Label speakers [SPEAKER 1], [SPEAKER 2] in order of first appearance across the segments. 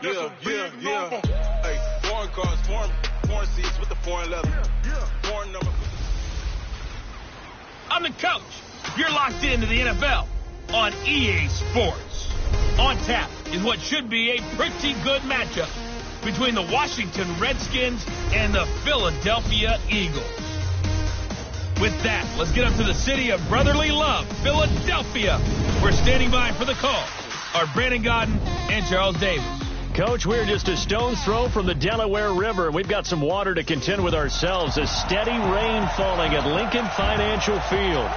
[SPEAKER 1] Hey, foreign cars, foreign seats with the foreign leather. Foreign number.
[SPEAKER 2] I'm the coach. You're locked into the NFL on EA Sports. On tap is what should be a pretty good matchup between the Washington Redskins and the Philadelphia Eagles. With that, let's get up to the city of brotherly love, Philadelphia. We're standing by for the call are Brandon Gaudin and Charles Davis.
[SPEAKER 3] Coach, we're just a stone's throw from the Delaware River. We've got some water to contend with ourselves. A steady rain falling at Lincoln Financial Field.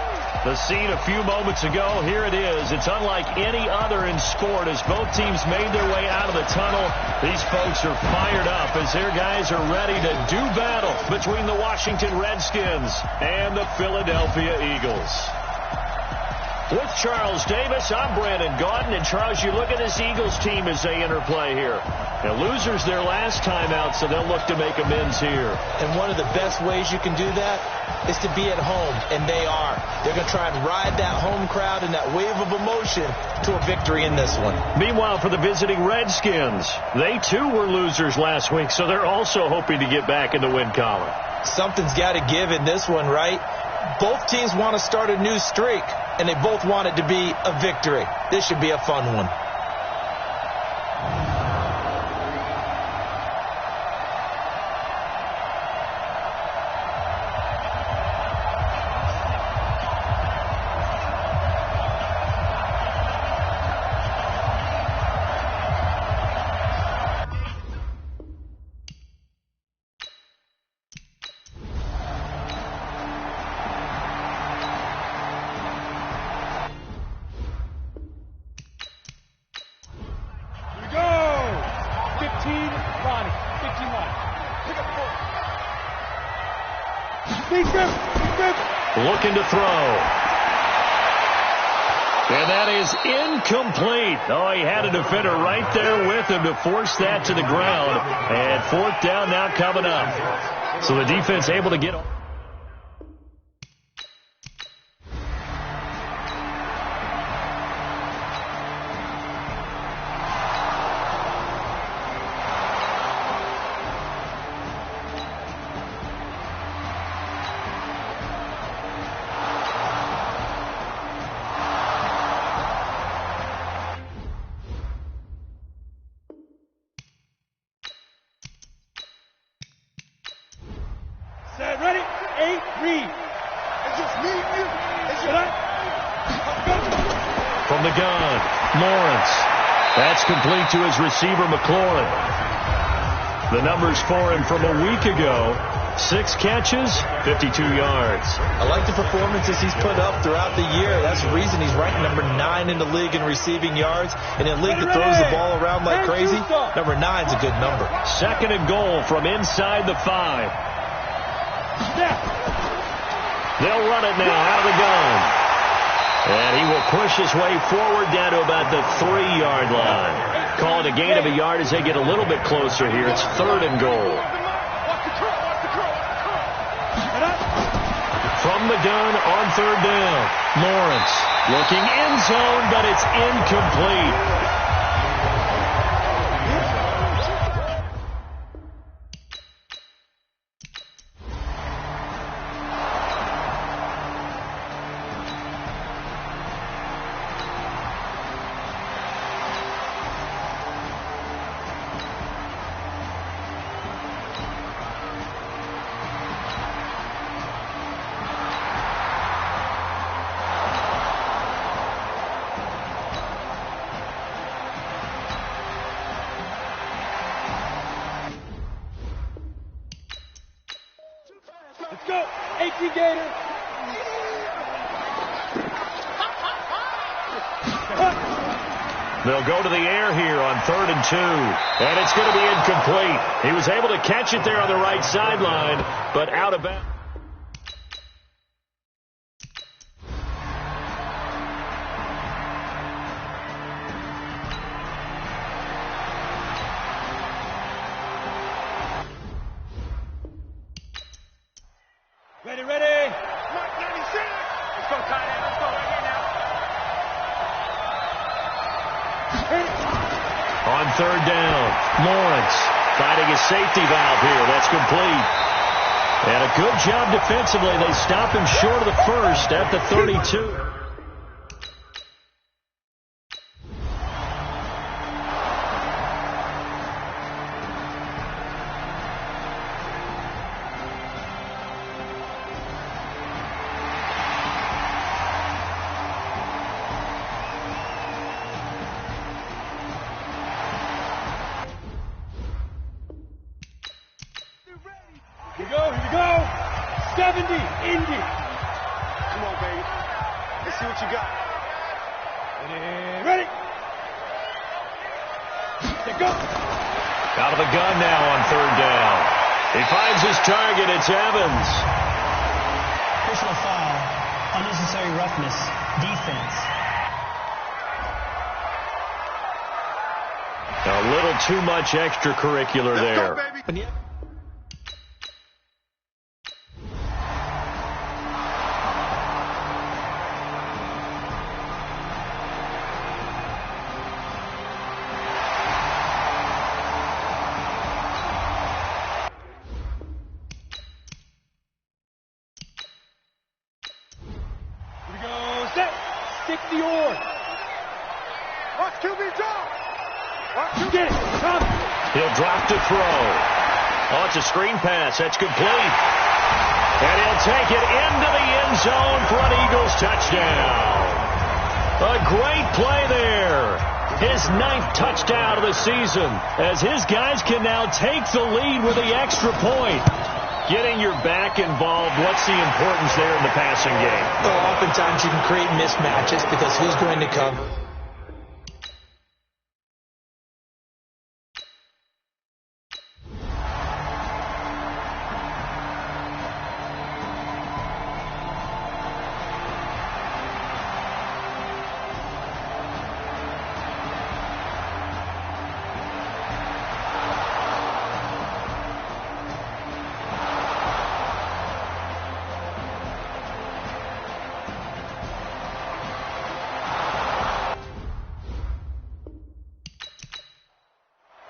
[SPEAKER 3] The scene a few moments ago, here it is. It's unlike any other in sport as both teams made their way out of the tunnel. These folks are fired up as their guys are ready to do battle between the Washington Redskins and the Philadelphia Eagles. With Charles Davis, I'm Brandon Gaudin. And Charles, you look at this Eagles team as they interplay here. Now, losers their last time out, so they'll look to make amends here.
[SPEAKER 4] And one of the best ways you can do that is to be at home, and they are. They're going to try and ride that home crowd and that wave of emotion to a victory in this one.
[SPEAKER 3] Meanwhile, for the visiting Redskins, they too were losers last week, so they're also hoping to get back in the win column.
[SPEAKER 4] Something's got to give in this one, right? Both teams want to start a new streak, and they both want it to be a victory. This should be a fun one.
[SPEAKER 3] Looking to throw. And that is incomplete. Oh, he had a defender right there with him to force that to the ground. And fourth down now coming up. So the defense able to get... From the gun, Lawrence. That's complete to his receiver, McLaurin. The numbers for him from a week ago. 6 catches, 52 yards.
[SPEAKER 4] I like the performances he's put up throughout the year. That's the reason he's ranked number 9 in the league in receiving yards. In a league that throws the ball around like crazy, number 9's a good number.
[SPEAKER 3] Second and goal from inside the 5. They'll run it now out of the gun. And he will push his way forward down to about the 3-yard line. Call it a gain of a yard as they get a little bit closer here. It's third and goal. From the gun on third down. Lawrence looking end zone, but it's incomplete.
[SPEAKER 5] Let's go, AT Gator.
[SPEAKER 3] They'll go to the air here on 3rd and 2. And it's going to be incomplete. He was able to catch it there on the right sideline, but out of bounds.
[SPEAKER 5] Ready, ready. Mark 96. Let's go, tight end. Let's go right here now.
[SPEAKER 3] On third down, Lawrence finding a safety valve here. That's complete. And a good job defensively. They stop him short of the first at the 32.
[SPEAKER 5] Here we go. 70, Indy.
[SPEAKER 1] Come on, baby. Let's see what you got.
[SPEAKER 5] Ready. Let go.
[SPEAKER 3] Out of the gun now on third down. He finds his target. It's Evans.
[SPEAKER 6] Personal foul. Unnecessary roughness. Defense.
[SPEAKER 3] A little too much extracurricular there.
[SPEAKER 1] Let's go, baby.
[SPEAKER 5] Stick the oar.
[SPEAKER 1] Watch QB drop. Watch QB.
[SPEAKER 5] Get it. Come.
[SPEAKER 3] He'll drop to throw. Oh, it's a screen pass. That's complete. And he'll take it into the end zone for an Eagles touchdown. A great play there. His 9th touchdown of the season, as his guys can now take the lead with the extra point. Getting your back involved, what's the importance there in the passing game?
[SPEAKER 4] Well, oftentimes you can create mismatches because who's going to cover?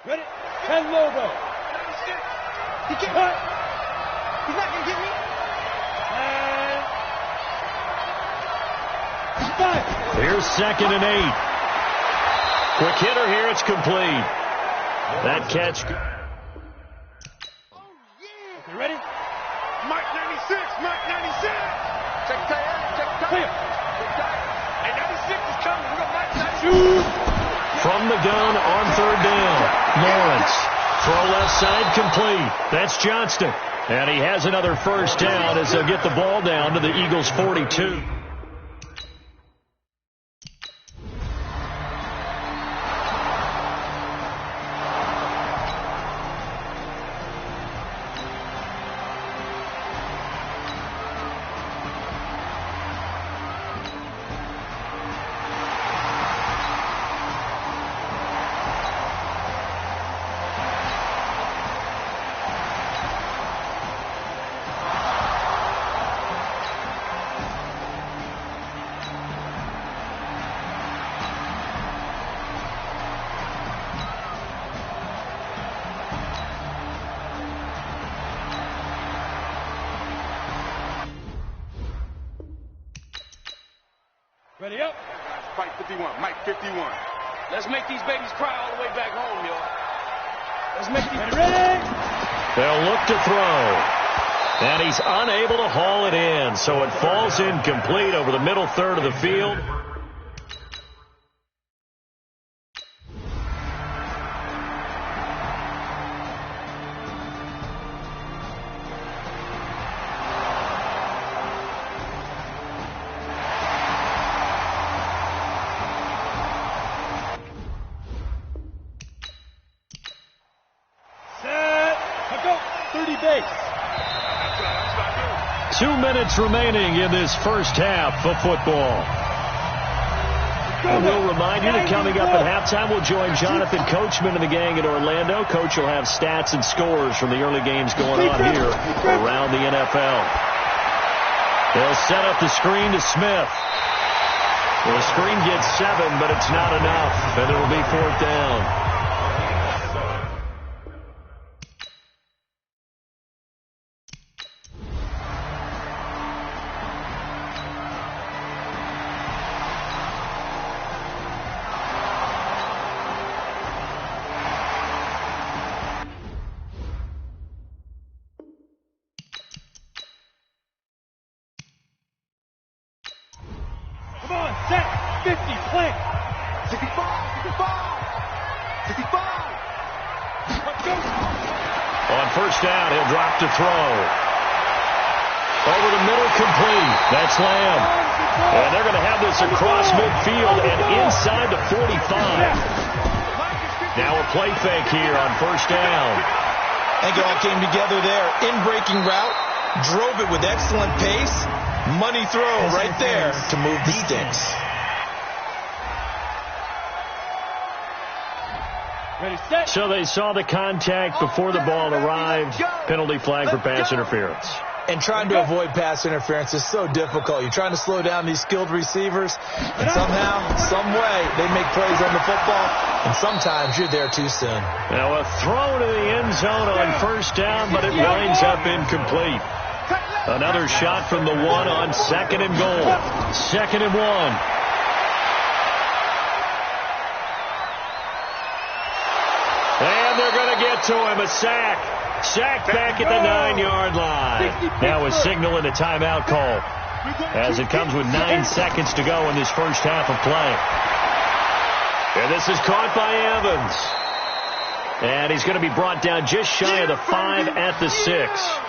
[SPEAKER 5] Ready? 10 Lobo.
[SPEAKER 1] He can't. What? He's not going to get me.
[SPEAKER 5] And 5.
[SPEAKER 3] Here's 2nd and 8. Quick hitter here. It's complete. That catch.
[SPEAKER 1] Oh, yeah.
[SPEAKER 5] You ready?
[SPEAKER 1] Mike 96. Mike 96. Check the tire. Check the tire.
[SPEAKER 5] Clear.
[SPEAKER 1] Check the tire. Hey, 96 is coming. We got Mike 96.
[SPEAKER 5] Shoot.
[SPEAKER 3] From the gun on third down. Lawrence. Throw left side complete. That's Johnston. And he has another first down as they'll get the ball down to the Eagles' 42.
[SPEAKER 5] Ready up.
[SPEAKER 1] Mike 51. Mike 51.
[SPEAKER 2] Let's make these babies cry all the way back home, y'all. Let's make these...
[SPEAKER 5] Ready?
[SPEAKER 3] They'll look to throw. And he's unable to haul it in, so it falls incomplete over the middle third of the field.
[SPEAKER 5] Set. Let go. 30 base.
[SPEAKER 3] 2 minutes remaining in this first half of football. And we'll remind you that coming up at halftime, we'll join Jonathan Coachman and the gang in Orlando. Coach will have stats and scores from the early games going on here around the NFL. They'll set up the screen to Smith. Well, the screen gets 7, but it's not enough, and it'll be 4th down. On first down, he'll drop to throw. Over the middle, complete. That's Lamb. And they're going to have this across midfield and inside the 45. Now a play fake here on first down.
[SPEAKER 4] I think it all came together there. In-breaking route, drove it with excellent pace. Money throw right there to move the sticks.
[SPEAKER 5] Ready, set.
[SPEAKER 3] So they saw the contact before the ball arrived. Penalty flag for pass interference.
[SPEAKER 4] And trying to avoid pass interference is so difficult. You're trying to slow down these skilled receivers, and somehow, some way, they make plays on the football, and sometimes you're there too soon.
[SPEAKER 3] Now a throw to the end zone on first down, but it winds up incomplete. Another shot from the one on second and goal. 2nd and 1. And they're going to get to him, a sack. Sack back at the 9-yard line. Now a signal and a timeout call as it comes with 9 seconds to go in this first half of play. And this is caught by Evans. And he's going to be brought down just shy of the 5 at the 6.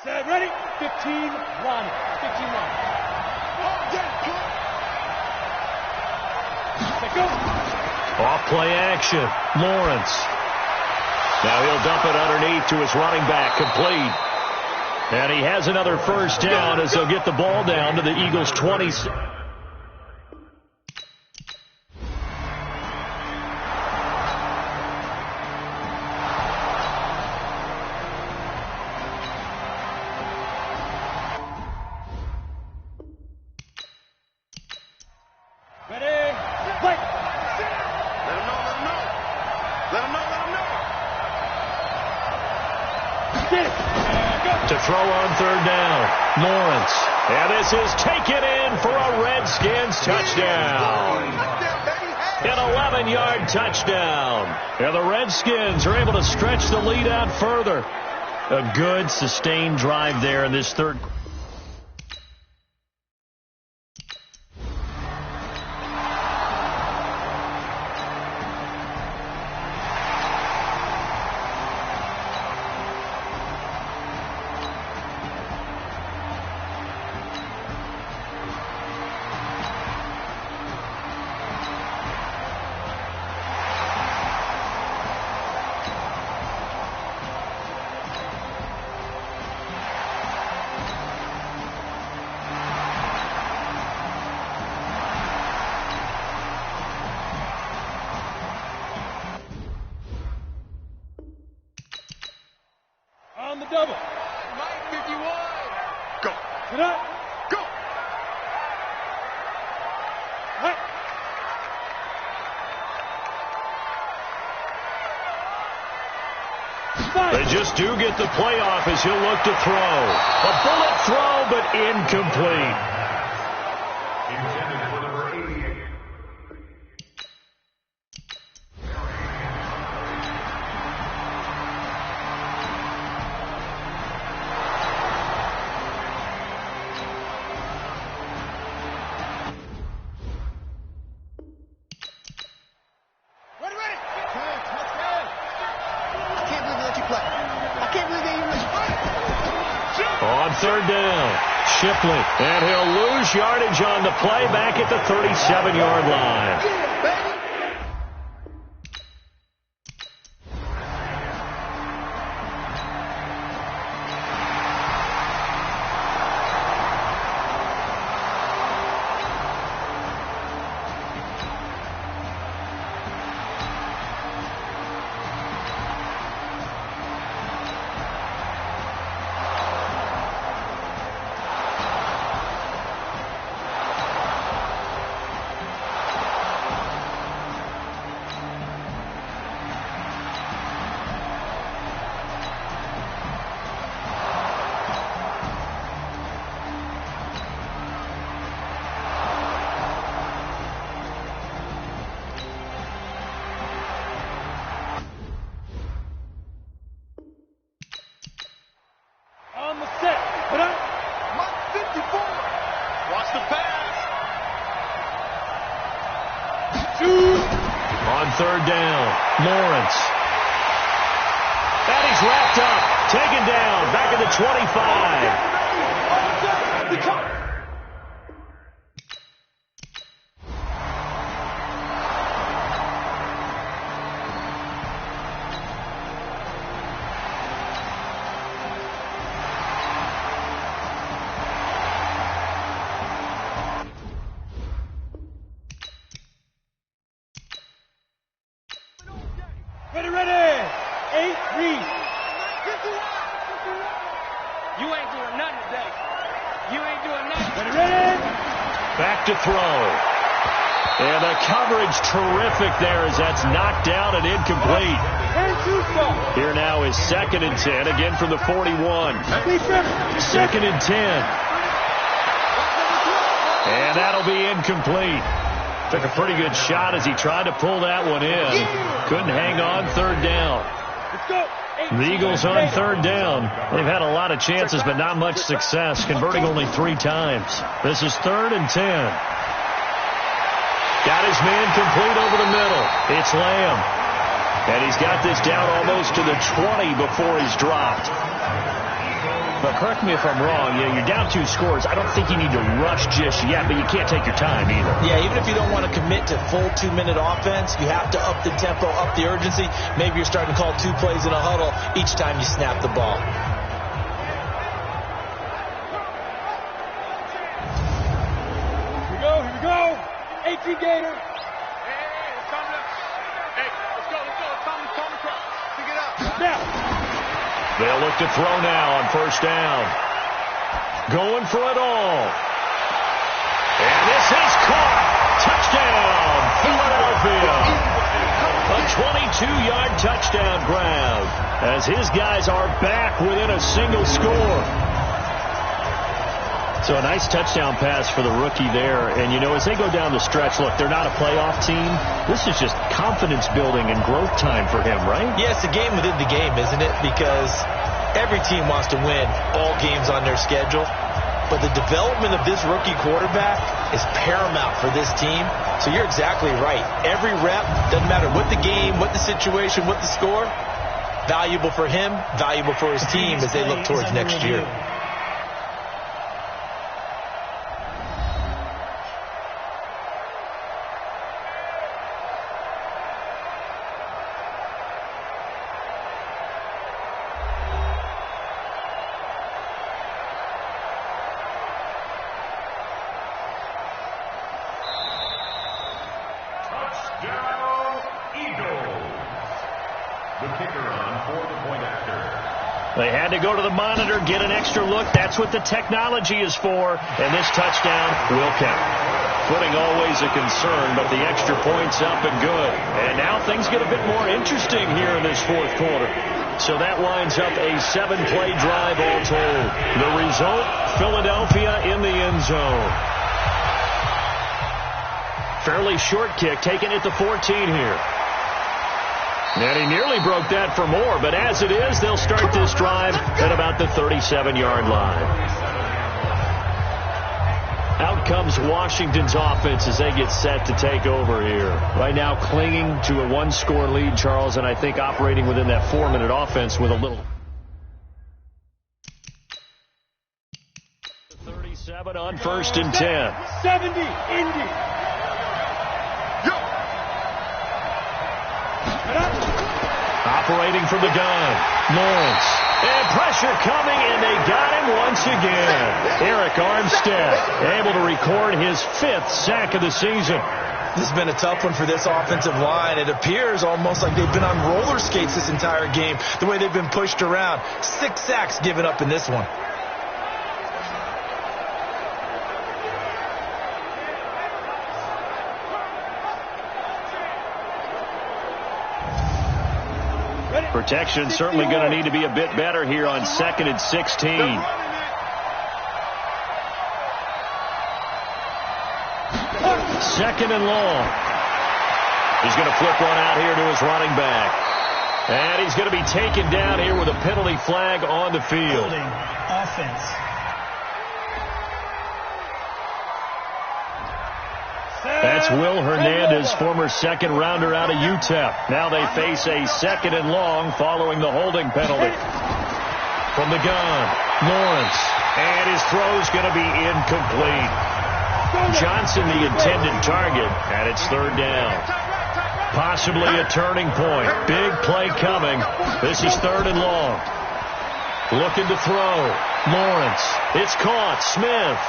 [SPEAKER 5] Set, ready, 15, run. 15, run. Set, go.
[SPEAKER 3] Off play action. Lawrence. Now he'll dump it underneath to his running back. Complete. And he has another first down as they'll get the ball down to the Eagles' 20. To throw on third down. Lawrence. And this is taken in for a Redskins touchdown. An 11-yard touchdown. And the Redskins are able to stretch the lead out further. A good, sustained drive there in this third.
[SPEAKER 5] On the double.
[SPEAKER 1] Mike 51. Go.
[SPEAKER 5] Get up.
[SPEAKER 1] Go.
[SPEAKER 5] Right.
[SPEAKER 3] They just do get the playoff as he'll look to throw. A bullet throw, but incomplete.
[SPEAKER 1] Intended for number 88.
[SPEAKER 3] On third down, Shipley. And he'll lose yardage on the play back at the 37-yard line. third down. Lawrence. And he's wrapped up. Taken down. Back at the 25.
[SPEAKER 5] Ready. 8 read.
[SPEAKER 7] You ain't doing nothing today. You ain't doing nothing.
[SPEAKER 5] Ready.
[SPEAKER 3] Back to throw. And the coverage terrific there as that's knocked down and incomplete. Here now is 2nd and 10, again from the 41. 2nd and 10. And that'll be incomplete. Took a pretty good shot as he tried to pull that one in. Couldn't hang on, third down. The Eagles on third down. They've had a lot of chances, but not much success, converting only 3 times. This is 3rd and 10. Got his man complete over the middle. It's Lamb. And he's got this down almost to the 20 before he's dropped. But correct me if I'm wrong, you're down 2 scores. I don't think you need to rush just yet, but you can't take your time either.
[SPEAKER 4] Yeah, even if you don't want to commit to full 2-minute offense, you have to up the tempo, up the urgency. Maybe you're starting to call 2 plays in a huddle each time you snap the ball.
[SPEAKER 5] Here we go. 18 Gator.
[SPEAKER 7] Hey, it's time to... Hey, let's go. It's time to cross. Pick it up.
[SPEAKER 5] Now.
[SPEAKER 3] They'll look to throw now on first down. Going for it all. And this is caught. Touchdown, Philadelphia. A 22-yard touchdown grab as his guys are back within a single score. So a nice touchdown pass for the rookie there. And, as they go down the stretch, look, they're not a playoff team. This is just confidence building and growth time for him, right?
[SPEAKER 4] Yeah, it's a game within the game, isn't it? Because every team wants to win all games on their schedule. But the development of this rookie quarterback is paramount for this team. So you're exactly right. Every rep, doesn't matter what the game, what the situation, what the score, valuable for him, valuable for his team as they look towards next year.
[SPEAKER 3] They had to go to the monitor, get an extra look. That's what the technology is for. And this touchdown will count. Footing always a concern, but the extra point's up and good. And now things get a bit more interesting here in this 4th quarter. So that winds up a 7-play drive all told. The result, Philadelphia in the end zone. Fairly short kick, taken at the 14 here. And he nearly broke that for more, but as it is, they'll start this drive at about the 37-yard line. Out comes Washington's offense as they get set to take over here. Right now clinging to a 1-score lead, Charles, and I think operating within that 4-minute offense with a little... 37 on 1st and 10.
[SPEAKER 5] 70, Indy.
[SPEAKER 3] Operating from the gun, Lawrence. And pressure coming, and they got him once again. Eric Armstead able to record his 5th sack of the season.
[SPEAKER 4] This has been a tough one for this offensive line. It appears almost like they've been on roller skates this entire game, the way they've been pushed around. 6 sacks given up in this one.
[SPEAKER 3] Protection certainly going to need to be a bit better here on 2nd and 16. 2nd and long. He's going to flip one out here to his running back. And he's going to be taken down here with a penalty flag on the field.
[SPEAKER 6] Offense.
[SPEAKER 3] That's That's Will Hernandez, former second-rounder out of UTEP. Now they face a 2nd and long following the holding penalty. From the gun, Lawrence. And his throw's going to be incomplete. Johnson the intended target, and it's 3rd down. Possibly a turning point. Big play coming. This is 3rd and long. Looking to throw. Lawrence. It's caught. Smith.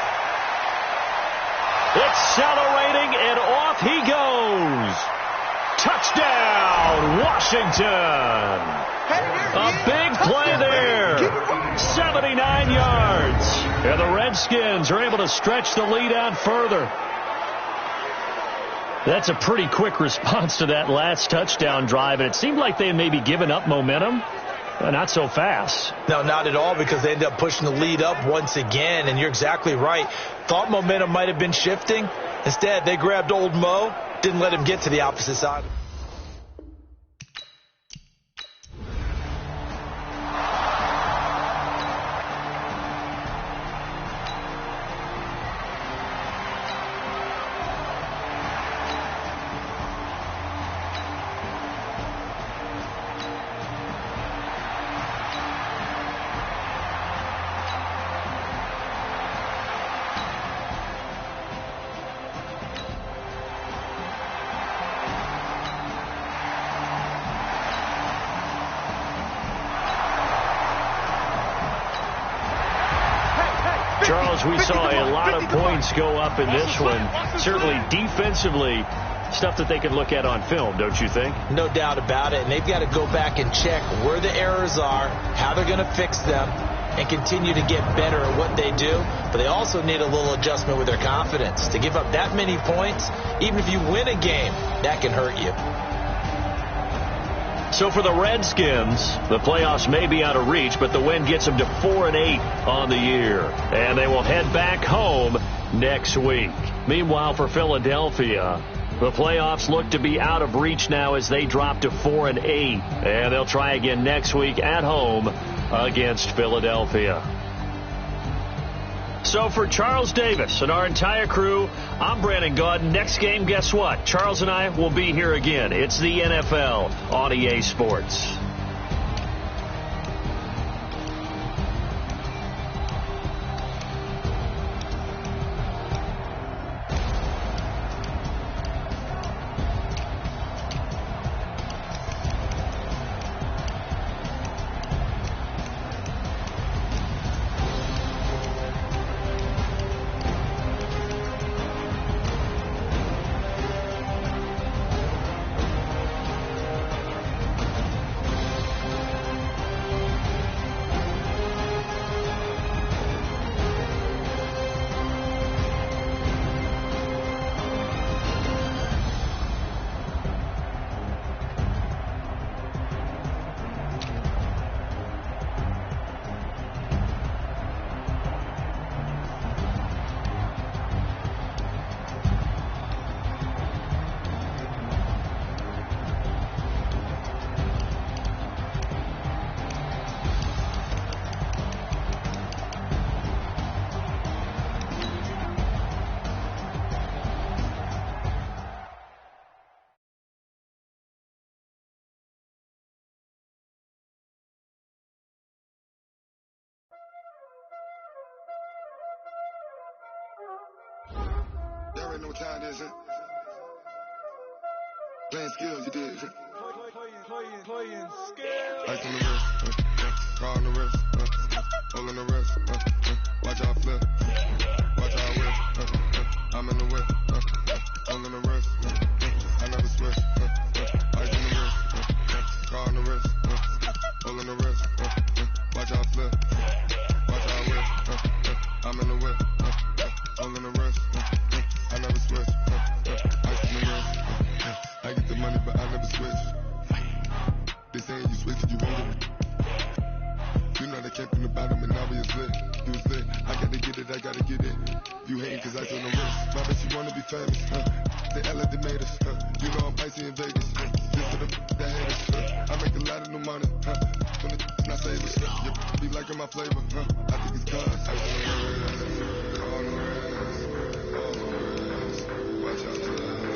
[SPEAKER 3] Accelerating, and off he goes. Touchdown, Washington. A big play there. 79 yards. And the Redskins are able to stretch the lead out further. That's a pretty quick response to that last touchdown drive, and it seemed like they had maybe given up momentum. Not so fast.
[SPEAKER 4] No, not at all, because they ended up pushing the lead up once again, and you're exactly right. Thought momentum might have been shifting. Instead, they grabbed old Mo, didn't let him get to the opposite side.
[SPEAKER 3] Charles, we saw a lot of points go up in this one. Certainly defensively, stuff that they could look at on film, don't you think?
[SPEAKER 4] No doubt about it. And they've got to go back and check where the errors are, how they're going to fix them, and continue to get better at what they do. But they also need a little adjustment with their confidence. To give up that many points, even if you win a game, that can hurt you.
[SPEAKER 3] So for the Redskins, the playoffs may be out of reach, but the win gets them to 4-8 on the year. And they will head back home next week. Meanwhile, for Philadelphia, the playoffs look to be out of reach now as they drop to 4-8. And they'll try again next week at home against Philadelphia. So for Charles Davis and our entire crew, I'm Brandon Gaudin. Next game, guess what? Charles and I will be here again. It's the NFL on EA Sports.
[SPEAKER 8] You already know what time it is, huh? Playing skills, you did, huh? Playing skills. Ice on the wrist, car on the wrist, hole in the wrist, watch out flip, watch out whip, I'm in the whip, hole in the wrist, I never switch, ice on the wrist, car on the wrist, hole in the wrist, watch out flip, watch out whip, I'm in the whip, hole in the wrist, I never switch, ice on the wrist, I get the money but I never switch. They saying you switch it, you won't get it. You know they came from the bottom and now we is lit. You was lit, I gotta get it, I gotta get it. You hating cause I told them wrist. My bitch, you wanna be famous, They act like they made us, You know I'm icy in Vegas, Just for the that haters, I make a lot of new money, When it's not savers, You be liking my flavor, I think it's cause I on the wrist, watch out to the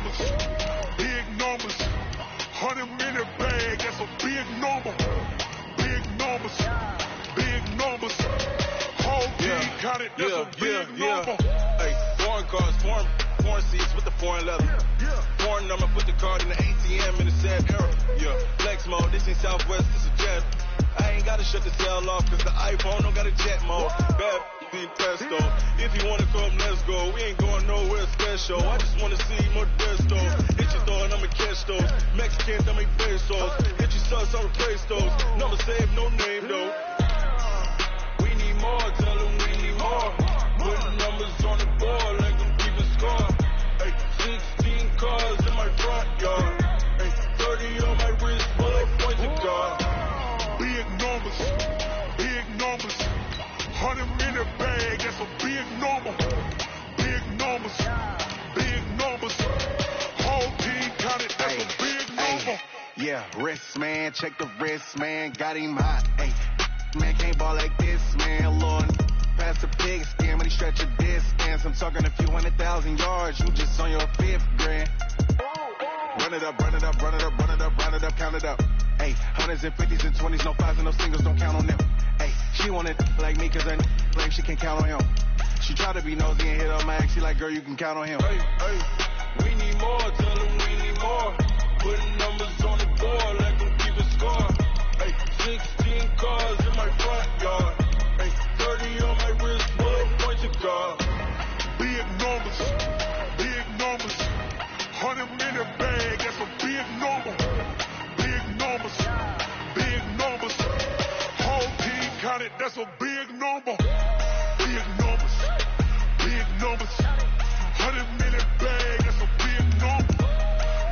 [SPEAKER 8] numbers, big numbers. 100-minute bag, that's a big number. Big numbers, big numbers. Whole team counted, that's a big number.
[SPEAKER 1] Hey, foreign cars, foreign seats with the foreign leather. Foreign number, put the card in the ATM in the sad era. Yeah, flex mode, this ain't Southwest, this is jet. I ain't gotta shut the cell off, cause the iPhone don't got a jet mode. Bad be pesto. If you wanna come, let's go. We ain't going nowhere special. I just wanna see Modesto. Hit your door and I'ma catch those. Mexicans, I make pesos. Hit your sus, I'ma praise those. Number save, no name though. We need more, tell them we need more. Put numbers on the board, like them keeping score. Hey, 16 cars in my front yard. Hey, 30 on my wrist, bullet points of God.
[SPEAKER 8] Big numbers, big numbers. 100-minute bag, that's a big number. Big numbers, big numbers. Whole team counted, that's a big number.
[SPEAKER 9] Yeah, wrist man, check the wrist man, got him hot. Ay, man can't ball like this, man. Lord, pass the pig skin when he stretch a distance. I'm talking a few 100,000 yards, you just on your 5th grand. Run it up, run it up, run it up, run it up, run it up, count it up. Ay, 100s and 50s and 20s, no 5s and no singles, don't count on them. Ay, she wanted like me cause her claim she can count on him. She tried to be nosy and hit on my ex, she like, girl, you can count on him.
[SPEAKER 1] Hey, we need more, tell them we need more. Putting numbers on the board, like them keep a score. Hey, 16 cars in my front yard. Hey, 30 on my wrist, bullet points of God.
[SPEAKER 8] Big numbers, big numbers. 100-minute bag, that's a big number. Big numbers, big numbers. Whole team counted, that's a big number. Big numbers, big numbers. 100-minute bag, that's a big number.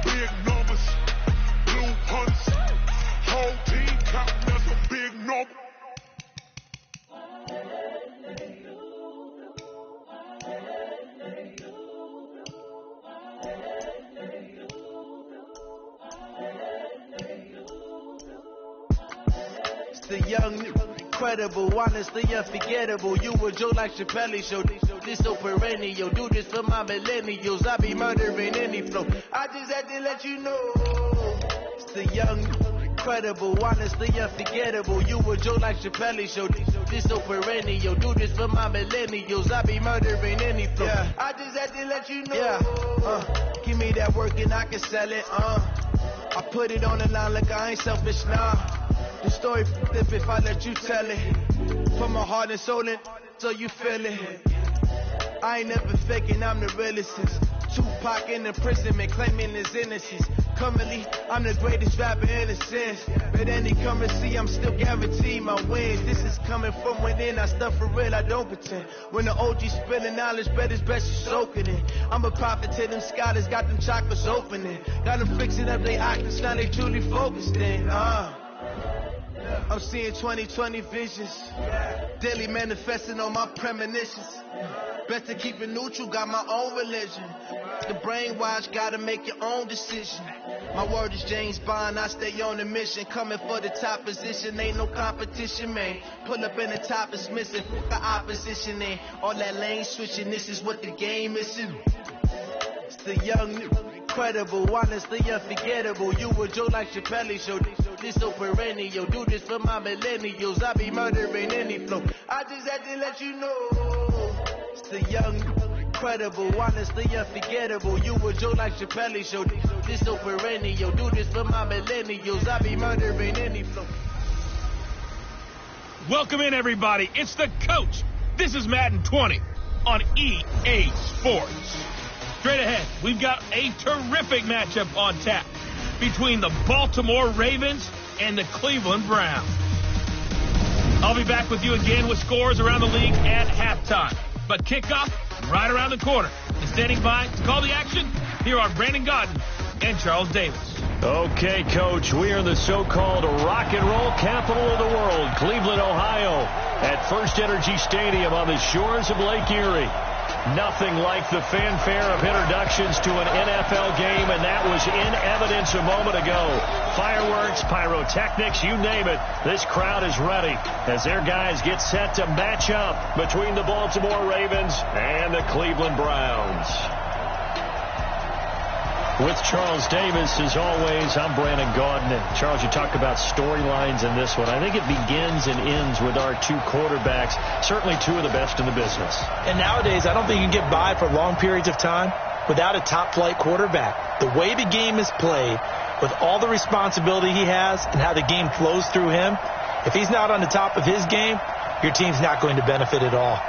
[SPEAKER 8] Big numbers, blue hunts. Whole team counting, that's a big number.
[SPEAKER 10] The young, incredible, honestly unforgettable. You a Joe like Chappelle show. This so perennial. Do this for my millennials. I be murdering any flow. I just had to let you know. It's the young, incredible, honestly unforgettable. You a Joe like Chappelle show. This so perennial. Do this for my millennials. I be murdering any flow. Yeah. I just had to let you know. Yeah. Give me that work and I can sell it. I put it on the line like I ain't selfish, nah. The story f***ed if I let you tell it. Put my heart and soul in, so you feel it. I ain't never faking, I'm the realest since Tupac in imprisonment, claiming his innocence. Currently, I'm the greatest rapper in a sense. But any currency, I'm still guaranteed my wins. This is coming from within, I stuff for real, I don't pretend. When the OG spilling knowledge, bet it's best you soak it in. I'm a prophet to them scholars, got them chakras opening. Got them fixing up their octaves, now they truly focused in. I'm seeing 2020 visions, daily manifesting on my premonitions. Best to keep it neutral, got my own religion. The brainwash, gotta make your own decision. My word is James Bond, I stay on a mission. Coming for the top position, ain't no competition, man. Pull up in the top is missing, the opposition ain't. All that lane switching, this is what the game is. It's the young, incredible, honestly unforgettable. You a Joe like Chappelle show. This so perennial. Do this for my millennials. I be murdering any flow. I just had to let you know. It's the young, incredible, honestly unforgettable. You a Joe like Chappelle show. This so perennial. Do this for my millennials. I be murdering any flow.
[SPEAKER 2] Welcome in, everybody. It's the coach. This is Madden 20 on EA Sports. Straight ahead, we've got a terrific matchup on tap between the Baltimore Ravens and the Cleveland Browns. I'll be back with you again with scores around the league at halftime. But kickoff right around the corner. And standing by to call the action, here are Brandon Gaudin and Charles Davis.
[SPEAKER 3] Okay, Coach, we are in the so-called rock and roll capital of the world, Cleveland, Ohio, at First Energy Stadium on the shores of Lake Erie. Nothing like the fanfare of introductions to an NFL game, and that was in evidence a moment ago. Fireworks, pyrotechnics, you name it. This crowd is ready as their guys get set to match up between the Baltimore Ravens and the Cleveland Browns. With Charles Davis, as always, I'm Brandon Gaudin. And Charles, you talked about storylines in this one. I think it begins and ends with our two quarterbacks, certainly two of the best in the business.
[SPEAKER 4] And nowadays, I don't think you can get by for long periods of time without a top-flight quarterback. The way the game is played, with all the responsibility he has and how the game flows through him, if he's not on the top of his game, your team's not going to benefit at all.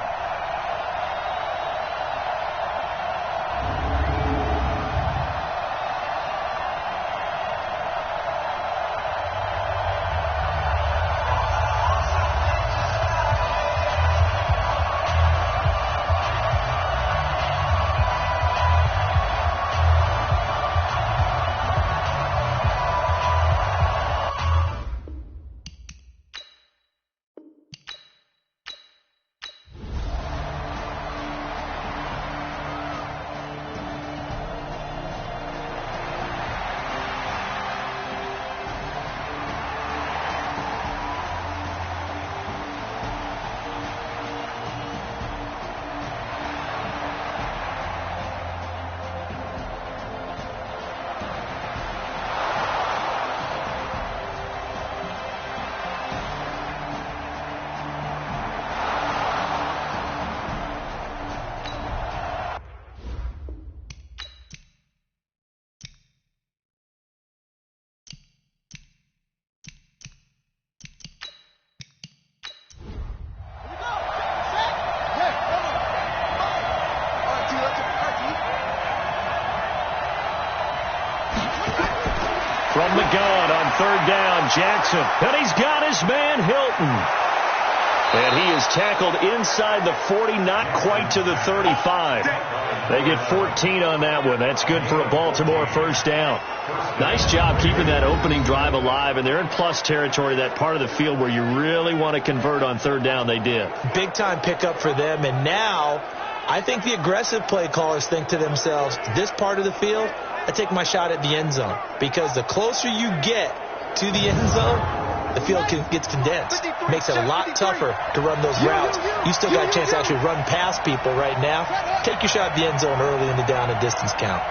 [SPEAKER 3] From the gun on third down, Jackson. And he's got his man, Hilton. And he is tackled inside the 40, not quite to the 35. They get 14 on that one. That's good for a Baltimore first down. Nice job keeping that opening drive alive, and they're in plus territory, that part of the field where you really want to convert on third down. They did. Big-time pickup for them, and now I think the aggressive play callers think to themselves, this part of the field, I take my shot at the end zone, because the closer you get to the end zone, the field gets condensed. Makes it a lot tougher to run those routes. You still got a chance to actually run past people right now. Take your shot at the end zone early in the down and distance count.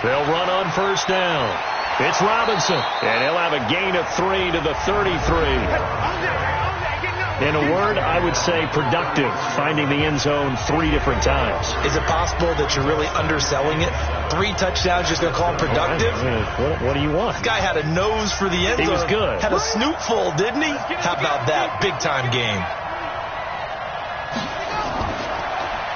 [SPEAKER 3] They'll run on first down. It's Robinson, and he'll have a gain of 3 to the 33. In a word, I would say productive, finding the end zone 3 different times. Is it possible that you're really underselling it? 3 touchdowns, just going to call him productive? What do you want? This guy had a nose for the end zone. He was good. Had a snootful, didn't he? How about that? Big-time game.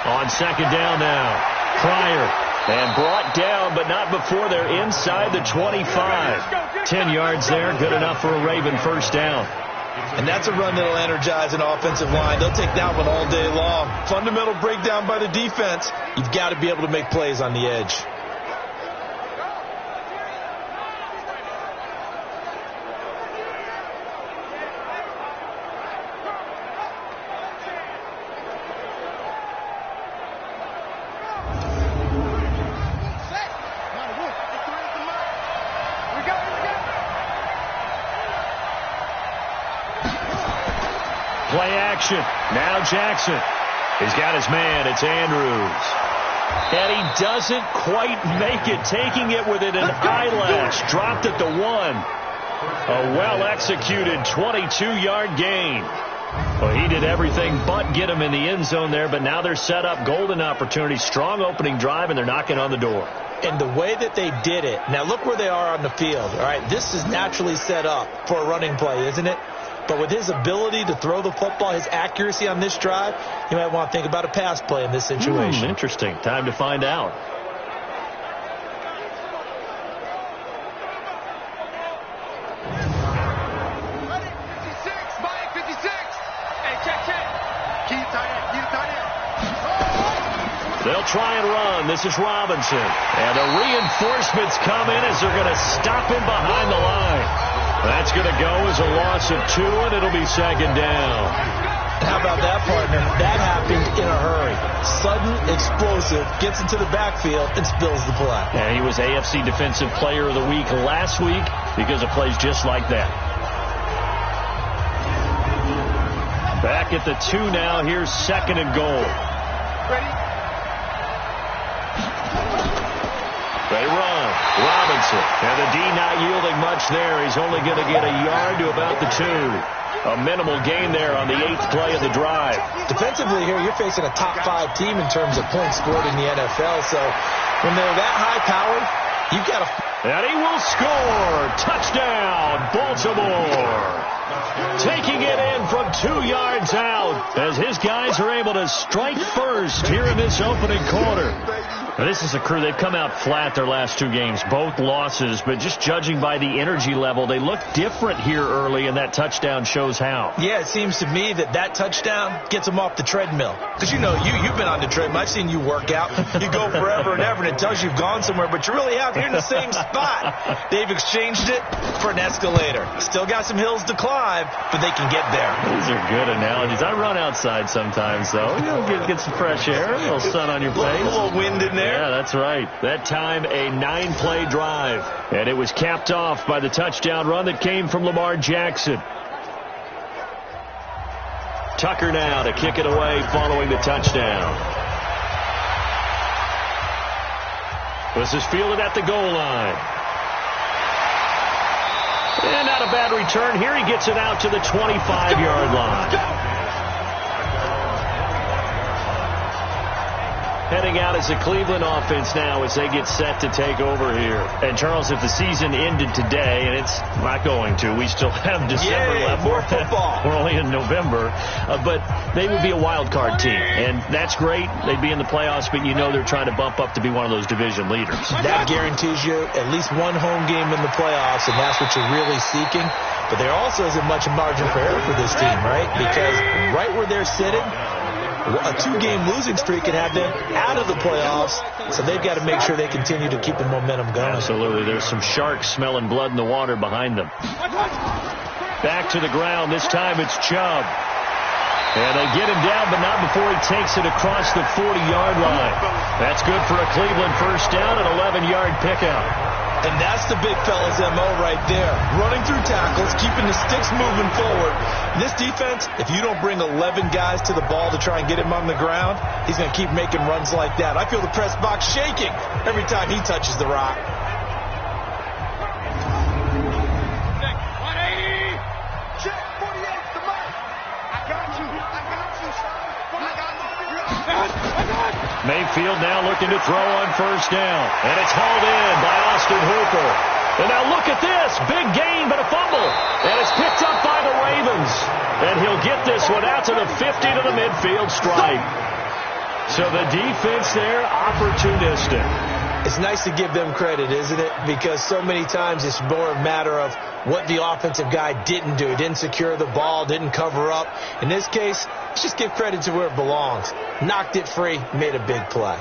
[SPEAKER 3] On second down now. Pryor. And brought down, but not before they're inside the 25. 10 yards there, good enough for a Raven first down. And that's a run that'll energize an offensive line. They'll take that one all day long. Fundamental breakdown by the defense. You've got to be able to make plays on the edge. Play action. Now Jackson. He's got his man. It's Andrews. And he doesn't quite make it. Taking it within an eyelash. Dropped at the 1. A well-executed 22-yard gain. Well, he did everything but get him in the end zone there, but now they're set up. Golden opportunity. Strong opening drive, and they're knocking on the door. And the way that they did it. Now look where they are on the field. All right, this is naturally set up for a running play, isn't it? But with his ability to throw the football, his accuracy on this drive, you might want to think about a pass play in this situation. Interesting. Time to find out.
[SPEAKER 7] Ready? 56, Mike, 56. Hey, check. Keep tight end, keep tight end.
[SPEAKER 3] They'll try and run. This is Robinson. And the reinforcements come in as they're going to stop him behind the line. That's going to go as a loss of 2, and it'll be second down. How about that, partner? That happened in a hurry. Sudden, explosive, gets into the backfield, and spills the play. And he was AFC Defensive Player of the Week last week because of plays just like that. Back at the 2 now. Here's second and goal.
[SPEAKER 7] Ready?
[SPEAKER 3] They run. Robinson. And the D not yielding much there. He's only going to get a yard to about the 2. A minimal gain there on the 8th play of the drive.
[SPEAKER 4] Defensively here, you're facing a top 5 team in terms of points scored in the NFL. So when they're that high-powered, you've got to...
[SPEAKER 3] And he will score. Touchdown, Baltimore. Taking it in from 2 yards out as his guys are able to strike first here in this opening quarter. Now, this is a crew. They've come out flat their last 2 games, both losses, but just judging by the energy level, they look different here early, and that touchdown shows how.
[SPEAKER 4] Yeah, it seems to me that touchdown gets them off the treadmill. Because you've been on the treadmill. I've seen you work out. You go forever and ever, and it tells you you've gone somewhere, but you really have. You're in the same spot. They've exchanged it for an escalator. Still got some hills to climb, but they can get there.
[SPEAKER 3] These are good analogies. I run outside sometimes, though. Get some fresh air, a little sun on your face.
[SPEAKER 4] A little wind in there.
[SPEAKER 3] Yeah, that's right. That time a 9-play drive. And it was capped off by the touchdown run that came from Lamar Jackson. Tucker now to kick it away following the touchdown. This is fielded at the goal line. And not a bad return here. He gets it out to the 25-yard line. Heading out as a Cleveland offense now as they get set to take over here. And, Charles, if the season ended today, and it's not going to, we still have December left.
[SPEAKER 4] More football.
[SPEAKER 3] We're only in November. But they would be a wild card team. And that's great. They'd be in the playoffs, but you know they're trying to bump up to be one of those division leaders.
[SPEAKER 4] That guarantees you at least one home game in the playoffs, and that's what you're really seeking. But there also isn't much margin for error for this team, right? Because right where they're sitting, a 2-game losing streak can have them out of the playoffs, so they've got to make sure they continue to keep the momentum going.
[SPEAKER 3] Absolutely. There's some sharks smelling blood in the water behind them. Back to the ground. This time it's Chubb. And they get him down, but not before he takes it across the 40-yard line. That's good for a Cleveland first down, an 11-yard pickup.
[SPEAKER 4] And that's the big fella's M.O. right there. Running through tackles, keeping the sticks moving forward. This defense, if you don't bring 11 guys to the ball to try and get him on the ground, he's going to keep making runs like that. I feel the press box shaking every time he touches the rock.
[SPEAKER 7] 180. Check 48's the mark. I got you.
[SPEAKER 3] Mayfield now looking to throw on first down. And it's hauled in by Austin Hooper. And now look at this. Big gain, but a fumble. And it's picked up by the Ravens. And he'll get this one out to the 50 to the midfield stripe. So the defense there, opportunistic.
[SPEAKER 4] It's nice to give them credit, isn't it? Because so many times it's more a matter of what the offensive guy didn't do. Didn't secure the ball, didn't cover up. In this case, let's just give credit to where it belongs. Knocked it free, made a big play.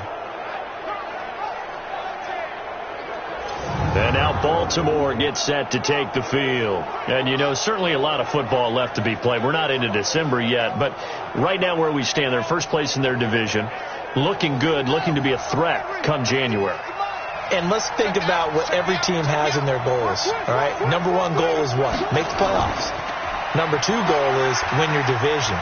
[SPEAKER 3] And now Baltimore gets set to take the field. And, you know, certainly a lot of football left to be played. We're not into December yet, but right now where we stand, they're first place in their division. Looking good, looking to be a threat come January.
[SPEAKER 4] And let's think about what every team has in their goals, all right? Number 1 goal is what? Make the playoffs. Number 2 goal is win your division.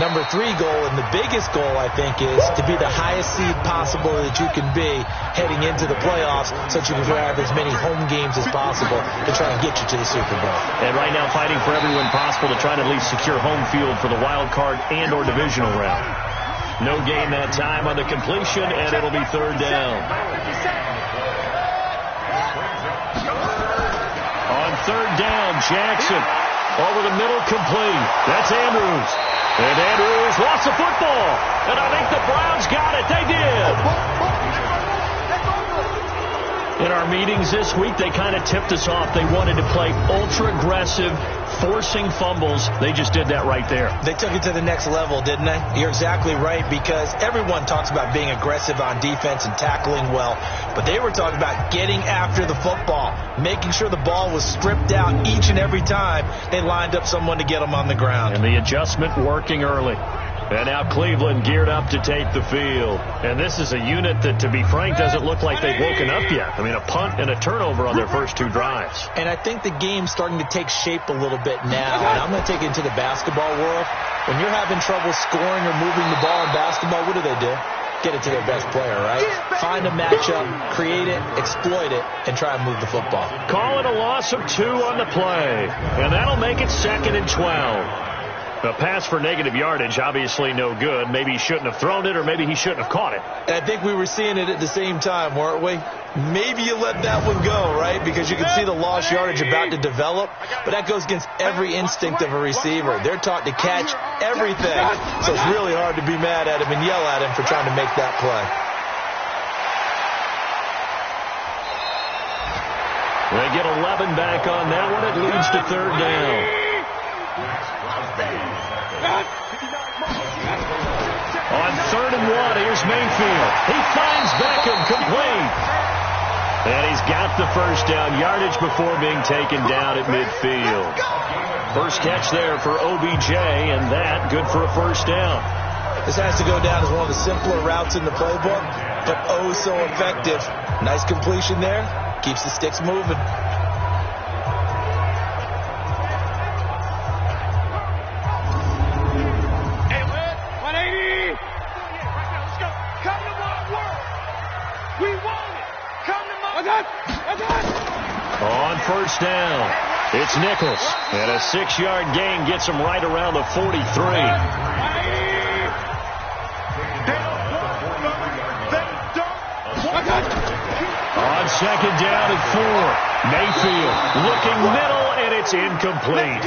[SPEAKER 4] Number 3 goal, and the biggest goal, I think, is to be the highest seed possible that you can be heading into the playoffs so that you can have as many home games as possible to try and get you to the Super Bowl.
[SPEAKER 3] And right now fighting for every win possible to try to at least secure home field for the wild card and or divisional round. No gain that time on the completion, and it'll be third down. On third down, Jackson over the middle, complete. That's Andrews. And Andrews lost the football. And I think the Browns got it. They did. In our meetings this week, they kind of tipped us off. They wanted to play ultra-aggressive, forcing fumbles. They just did that right there.
[SPEAKER 4] They took it to the next level, didn't they? You're exactly right, because everyone talks about being aggressive on defense and tackling well. But they were talking about getting after the football, making sure the ball was stripped out each and every time they lined up someone to get them on the ground.
[SPEAKER 3] And the adjustment working early. And now Cleveland geared up to take the field. And this is a unit that, to be frank, doesn't look like they've woken up yet. I mean, a punt and a turnover on their first 2 drives.
[SPEAKER 4] And I think the game's starting to take shape a little bit now. And I'm going to take it into the basketball world. When you're having trouble scoring or moving the ball in basketball, what do? get it to their best player, right? Find a matchup, create it, exploit it, and try and move the football.
[SPEAKER 3] Call it a loss of 2 on the play, and that'll make it 2nd and 12. A pass for negative yardage, obviously no good. Maybe he shouldn't have thrown it, or maybe he shouldn't have caught it.
[SPEAKER 4] I think we were seeing it at the same time, weren't we? Maybe you let that one go, right? Because you can see the lost yardage about to develop, but that goes against every instinct of a receiver. They're taught to catch everything, so it's really hard to be mad at him and yell at him for trying to make that play.
[SPEAKER 3] They get 11 back on that one. It leads to 3rd down. On 3rd and 1, here's Mayfield. He finds Beckham, complete. And he's got the first down yardage before being taken down at midfield. First catch there for OBJ, and that good for a first down.
[SPEAKER 4] This has to go down as one of the simpler routes in the playbook, but oh so effective. Nice completion there. Keeps the sticks moving.
[SPEAKER 3] On first down, it's Nichols. And a 6-yard gain gets him right around the 43. On 2nd down and 4, Mayfield looking middle, and it's incomplete.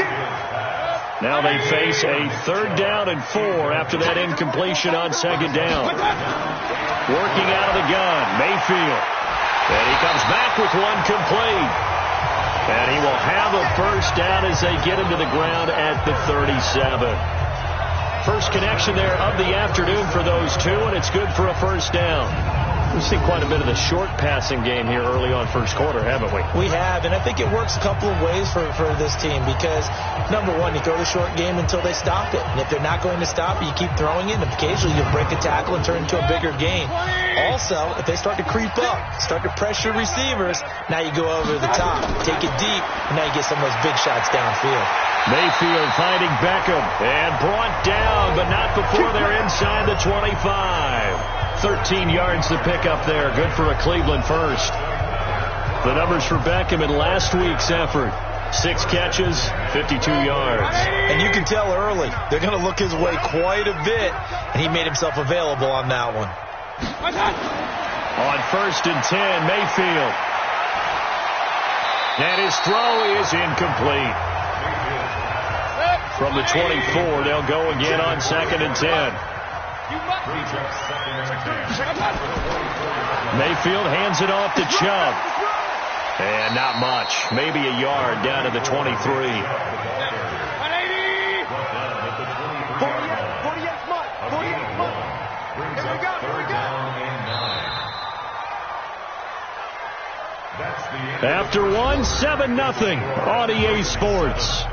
[SPEAKER 3] Now they face a 3rd down and 4 after that incompletion on 2nd down. Working out of the gun, Mayfield. And he comes back with one complete. And he will have a first down as they get him to the ground at the 37. First connection there of the afternoon for those two, and it's good for a first down. We've seen quite a bit of the short passing game here early on first quarter, haven't we?
[SPEAKER 4] We have, and I think it works a couple of ways for this team because, number one, you throw the short game until they stop it. And if they're not going to stop it, you keep throwing it, and occasionally you'll break a tackle and turn it into a bigger gain. Also, if they start to creep up, start to pressure receivers, now you go over the top, take it deep, and now you get some of those big shots downfield.
[SPEAKER 3] Mayfield finding Beckham, and brought down, but not before they're inside the 25. 13 yards to pick up there. Good for a Cleveland first. The numbers for Beckham in last week's effort. 6 catches, 52 yards.
[SPEAKER 4] And you can tell early they're going to look his way quite a bit, and he made himself available on that one.
[SPEAKER 3] On 1st and 10, Mayfield. And his throw is incomplete. From the 24, they'll go again on 2nd and 10. Mayfield hands it off to Chubb. And not much. Maybe a yard down to the 23.
[SPEAKER 7] 48 months. Here we go.
[SPEAKER 3] After 1, 7-0 on EA Sports.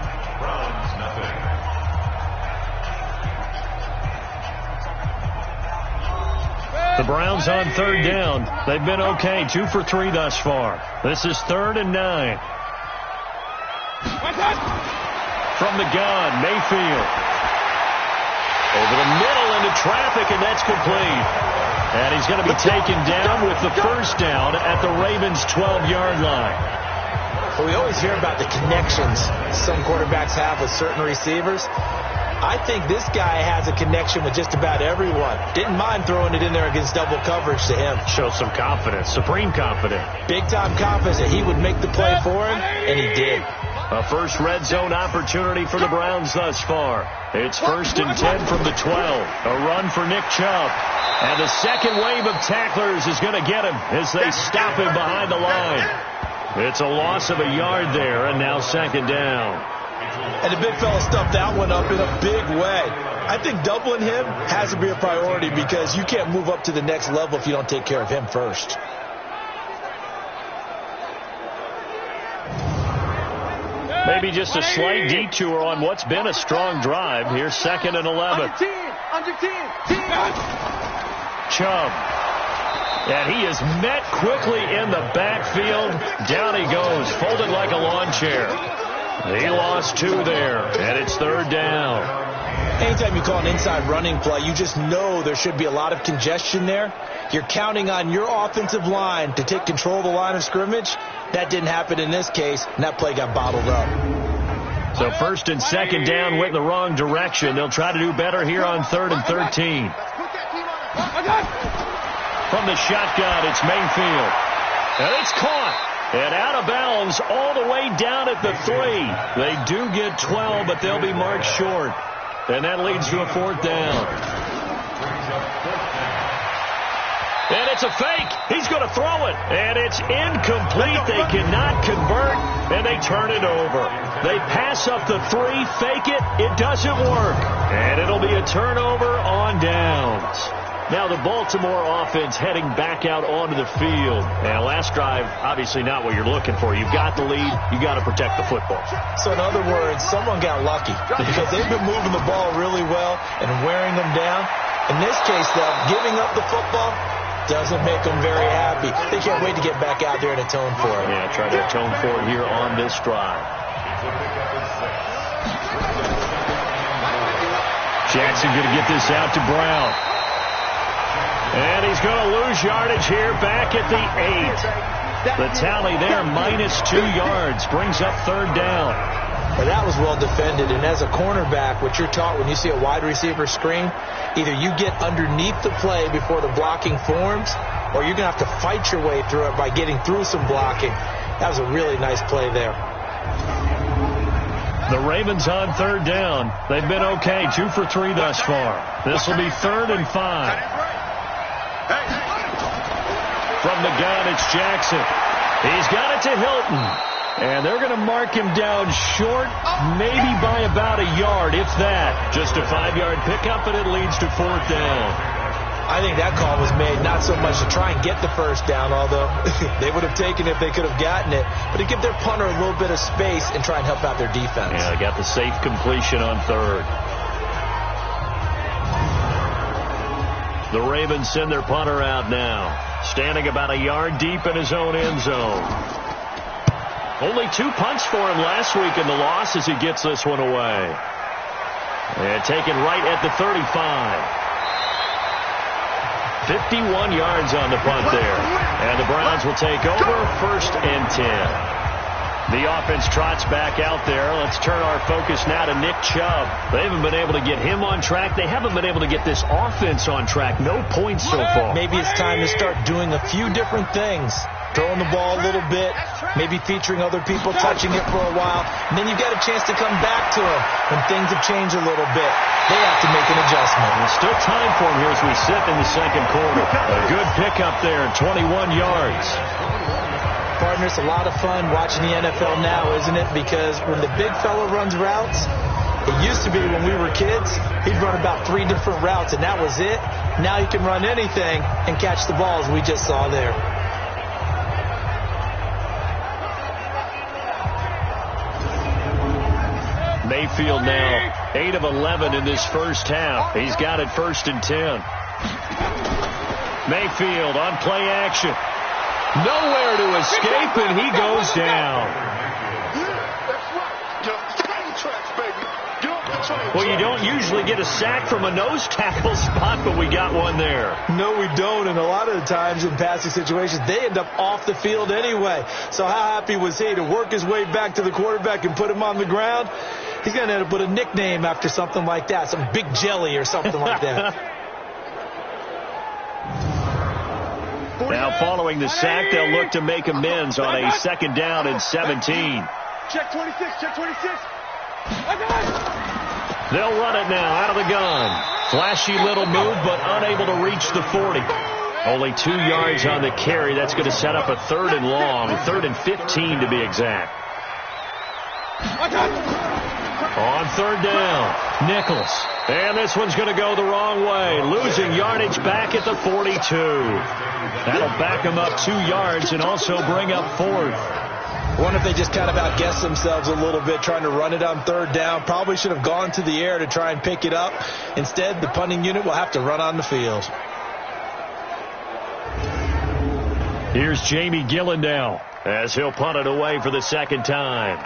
[SPEAKER 3] The Browns on 3rd down. They've been okay, 2 for 3 thus far. This is 3rd and 9. From the gun, Mayfield. Over the middle into traffic, and that's complete. And he's going to be taken down with the first down at the Ravens' 12-yard line.
[SPEAKER 4] Well, we always hear about the connections some quarterbacks have with certain receivers. I think this guy has a connection with just about everyone. Didn't mind throwing it in there against double coverage to him.
[SPEAKER 3] Shows some confidence, supreme confidence.
[SPEAKER 4] Big-time confidence that he would make the play for him, and he did.
[SPEAKER 3] A first red zone opportunity for the Browns thus far. It's 1st and 10 from the 12. A run for Nick Chubb. And the second wave of tacklers is going to get him as they stop him behind the line. It's a loss of a yard there, and now 2nd down.
[SPEAKER 4] And the big fella stuffed that one up in a big way. I think doubling him has to be a priority because you can't move up to the next level if you don't take care of him first.
[SPEAKER 3] Maybe just a slight detour on what's been a strong drive. Here's 2nd and 11.
[SPEAKER 7] Under 10.
[SPEAKER 3] Chubb. And he is met quickly in the backfield. Down he goes, folded like a lawn chair. He lost 2 there, and it's 3rd down.
[SPEAKER 4] Anytime you call an inside running play, you just know there should be a lot of congestion there. You're counting on your offensive line to take control of the line of scrimmage. That didn't happen in this case, and that play got bottled up.
[SPEAKER 3] So first and second down went in the wrong direction. They'll try to do better here on 3rd and 13. From the shotgun, it's Mayfield. And it's caught. And out of bounds all the way down at the 3. They do get 12, but they'll be marked short. And that leads to a 4th down. And it's a fake. He's going to throw it. And it's incomplete. They cannot convert, and they turn it over. They pass up the 3, fake it. It doesn't work. And it'll be a turnover on downs. Now the Baltimore offense heading back out onto the field. And last drive, obviously not what you're looking for. You've got the lead. You've got to protect the football.
[SPEAKER 4] So in other words, someone got lucky because they've been moving the ball really well and wearing them down. In this case, though, giving up the football doesn't make them very happy. They can't wait to get back out there and atone for it.
[SPEAKER 3] Yeah, try to atone for it here on this drive. Jackson going to get this out to Brown. And he's going to lose yardage here back at the 8. The tally there, -2 yards, brings up 3rd down.
[SPEAKER 4] Well, that was well defended. And as a cornerback, what you're taught when you see a wide receiver screen, either you get underneath the play before the blocking forms, or you're going to have to fight your way through it by getting through some blocking. That was a really nice play there.
[SPEAKER 3] The Ravens on 3rd down. They've been okay, 2 for 3 thus far. This will be 3rd and 5. From the gun, it's Jackson. He's got it to Hilton. And they're going to mark him down short, maybe by about a yard, if that. Just a 5-yard pickup, and it leads to 4th down.
[SPEAKER 4] I think that call was made not so much to try and get the first down, although they would have taken it if they could have gotten it, but to give their punter a little bit of space and try and help out their defense.
[SPEAKER 3] Yeah, they got the safe completion on 3rd. The Ravens send their punter out now, standing about a yard deep in his own end zone. Only 2 punts for him last week in the loss as he gets this one away. And taken right at the 35. 51 yards on the punt there. And the Browns will take over 1st and 10. The offense trots back out there. Let's turn our focus now to Nick Chubb. They haven't been able to get him on track. They haven't been able to get this offense on track. No points so far.
[SPEAKER 4] Maybe it's time to start doing a few different things. Throwing the ball a little bit, maybe featuring other people, touching it for a while. And then you've got a chance to come back to him when things have changed a little bit. They have to make an adjustment.
[SPEAKER 3] There's still time for him here as we sit in the 2nd quarter. A good pickup there, 21 yards.
[SPEAKER 4] Partner, it's a lot of fun watching the NFL now, isn't it? Because when the big fella runs routes, it used to be when we were kids, he'd run about 3 different routes, and that was it. Now he can run anything and catch the balls we just saw there.
[SPEAKER 3] Mayfield now 8 of 11 in this first half. He's got it 1st and 10. Mayfield on play action. Nowhere to escape, and he goes down. Well, you don't usually get a sack from a nose tackle spot, but we got one there.
[SPEAKER 4] No, we don't, and a lot of the times in passing situations, they end up off the field anyway. So how happy was he to work his way back to the quarterback and put him on the ground? He's going to end up with a nickname after something like that, some Big Jelly or something like that.
[SPEAKER 3] Now following the sack, they'll look to make amends on a 2nd down and 17.
[SPEAKER 5] Check 26, check 26.
[SPEAKER 3] They'll run it now out of the gun. Flashy little move, but unable to reach the 40. Only 2 yards on the carry. That's going to set up a 3rd and long, 3rd and 15 to be exact. On 3rd down, Nichols. And this one's going to go the wrong way. Losing yardage back at the 42. That'll back them up 2 yards and also bring up 4th.
[SPEAKER 4] I wonder if they just kind of outguessed themselves a little bit trying to run it on 3rd down. Probably should have gone to the air to try and pick it up. Instead, the punting unit will have to run on the field.
[SPEAKER 3] Here's Jamie Gillen as he'll punt it away for the 2nd time.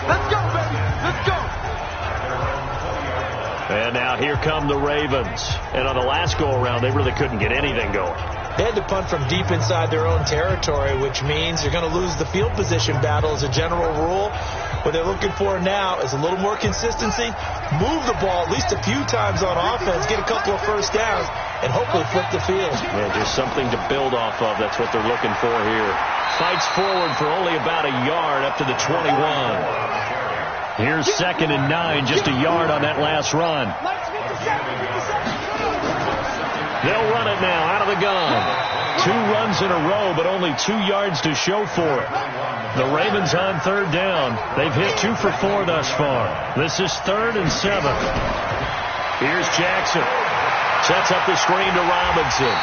[SPEAKER 7] Let's go, baby. Let's go.
[SPEAKER 3] And now here come the Ravens. And on the last go-around, they really couldn't get anything going.
[SPEAKER 4] They had to punt from deep inside their own territory, which means you're going to lose the field position battle as a general rule. What they're looking for now is a little more consistency, move the ball at least a few times on offense, get a couple of first downs, and hopefully flip the field.
[SPEAKER 3] Yeah, just something to build off of. That's what they're looking for here. Fights forward for only about a yard up to the 21. Here's 2nd and 9, just a yard on that last run. They'll run it now out of the gun. 2 runs in a row, but only 2 yards to show for it. The Ravens on 3rd down. They've hit 2 for 4 thus far. This is 3rd and 7. Here's Jackson. Sets up the screen to Robinson.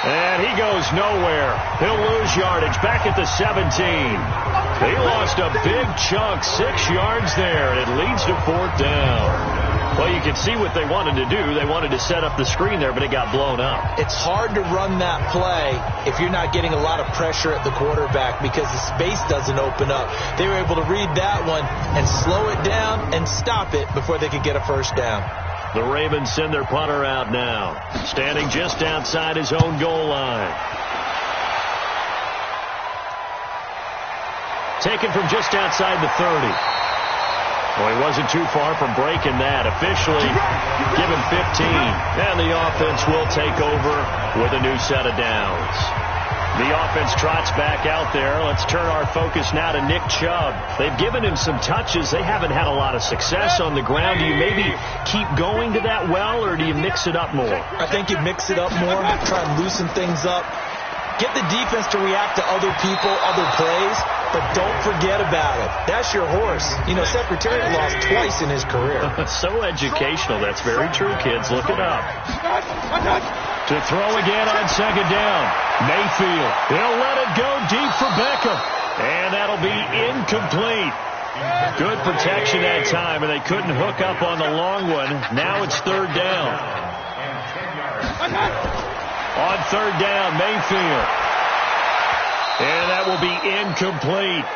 [SPEAKER 3] And he goes nowhere. He'll lose yardage back at the 17. They lost a big chunk, 6 yards there, and it leads to 4th down. Well, you can see what they wanted to do. They wanted to set up the screen there, but it got blown up.
[SPEAKER 4] It's hard to run that play if you're not getting a lot of pressure at the quarterback because the space doesn't open up. They were able to read that one and slow it down and stop it before they could get a first down.
[SPEAKER 3] The Ravens send their punter out now, standing just outside his own goal line. Taken from just outside the 30. Well, he wasn't too far from breaking that. Officially given 15. And the offense will take over with a new set of downs. The offense trots back out there. Let's turn our focus now to Nick Chubb. They've given him some touches. They haven't had a lot of success on the ground. Do you maybe keep going to that well, or do you mix it up more?
[SPEAKER 4] I think you mix it up more, try and loosen things up. Get the defense to react to other people, other plays, but don't forget about it. That's your horse. You know, Secretariat lost twice in his career.
[SPEAKER 3] So educational. That's very true, kids. Look it up. To throw again on 2nd down. Mayfield. He'll let it go deep for Beckham. And that'll be incomplete. Good protection that time, and they couldn't hook up on the long one. Now it's 3rd down. On 3rd down, Mayfield. And that will be incomplete.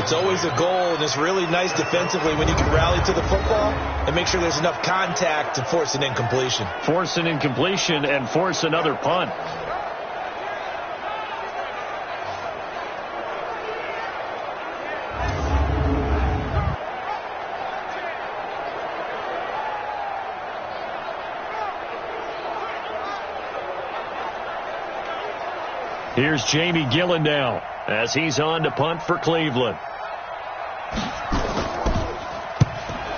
[SPEAKER 4] It's always a goal, and it's really nice defensively when you can rally to the football and make sure there's enough contact to force an incompletion.
[SPEAKER 3] Force an incompletion and force another punt. Here's Jamie Gillen now as he's on to punt for Cleveland.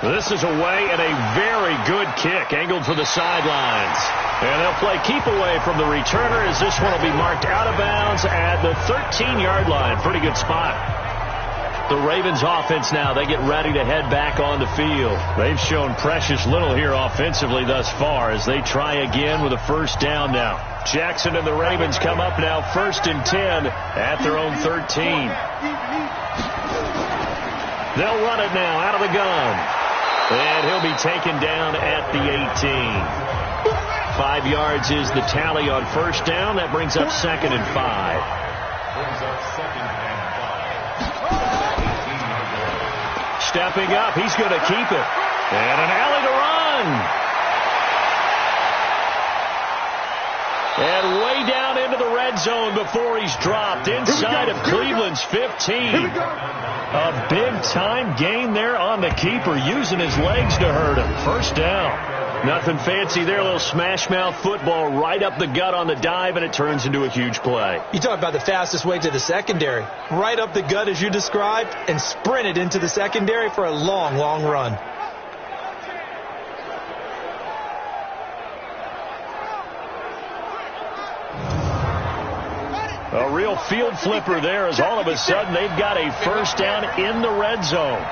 [SPEAKER 3] This is away and a very good kick angled for the sidelines. And they'll play keep away from the returner as this one will be marked out of bounds at the 13-yard line. Pretty good spot. The Ravens offense now, they get ready to head back on the field. They've shown precious little here offensively thus far as they try again with a first down now. Jackson and the Ravens come up now 1st and 10 at their own 13. They'll run it now out of the gun. And he'll be taken down at the 18. 5 yards is the tally on first down. That brings up 2nd and 5. Stepping up, he's going to keep it. And an alley to run. And way down into the red zone before he's dropped inside of Cleveland's 15. A big-time gain there on the keeper, using his legs to hurt him. First down. Nothing fancy there, a little smash-mouth football right up the gut on the dive, and it turns into a huge play.
[SPEAKER 4] You talk about the fastest way to the secondary. Right up the gut as you described, and sprinted into the secondary for a long, long run.
[SPEAKER 3] A real field flipper there as all of a sudden they've got a first down in the red zone.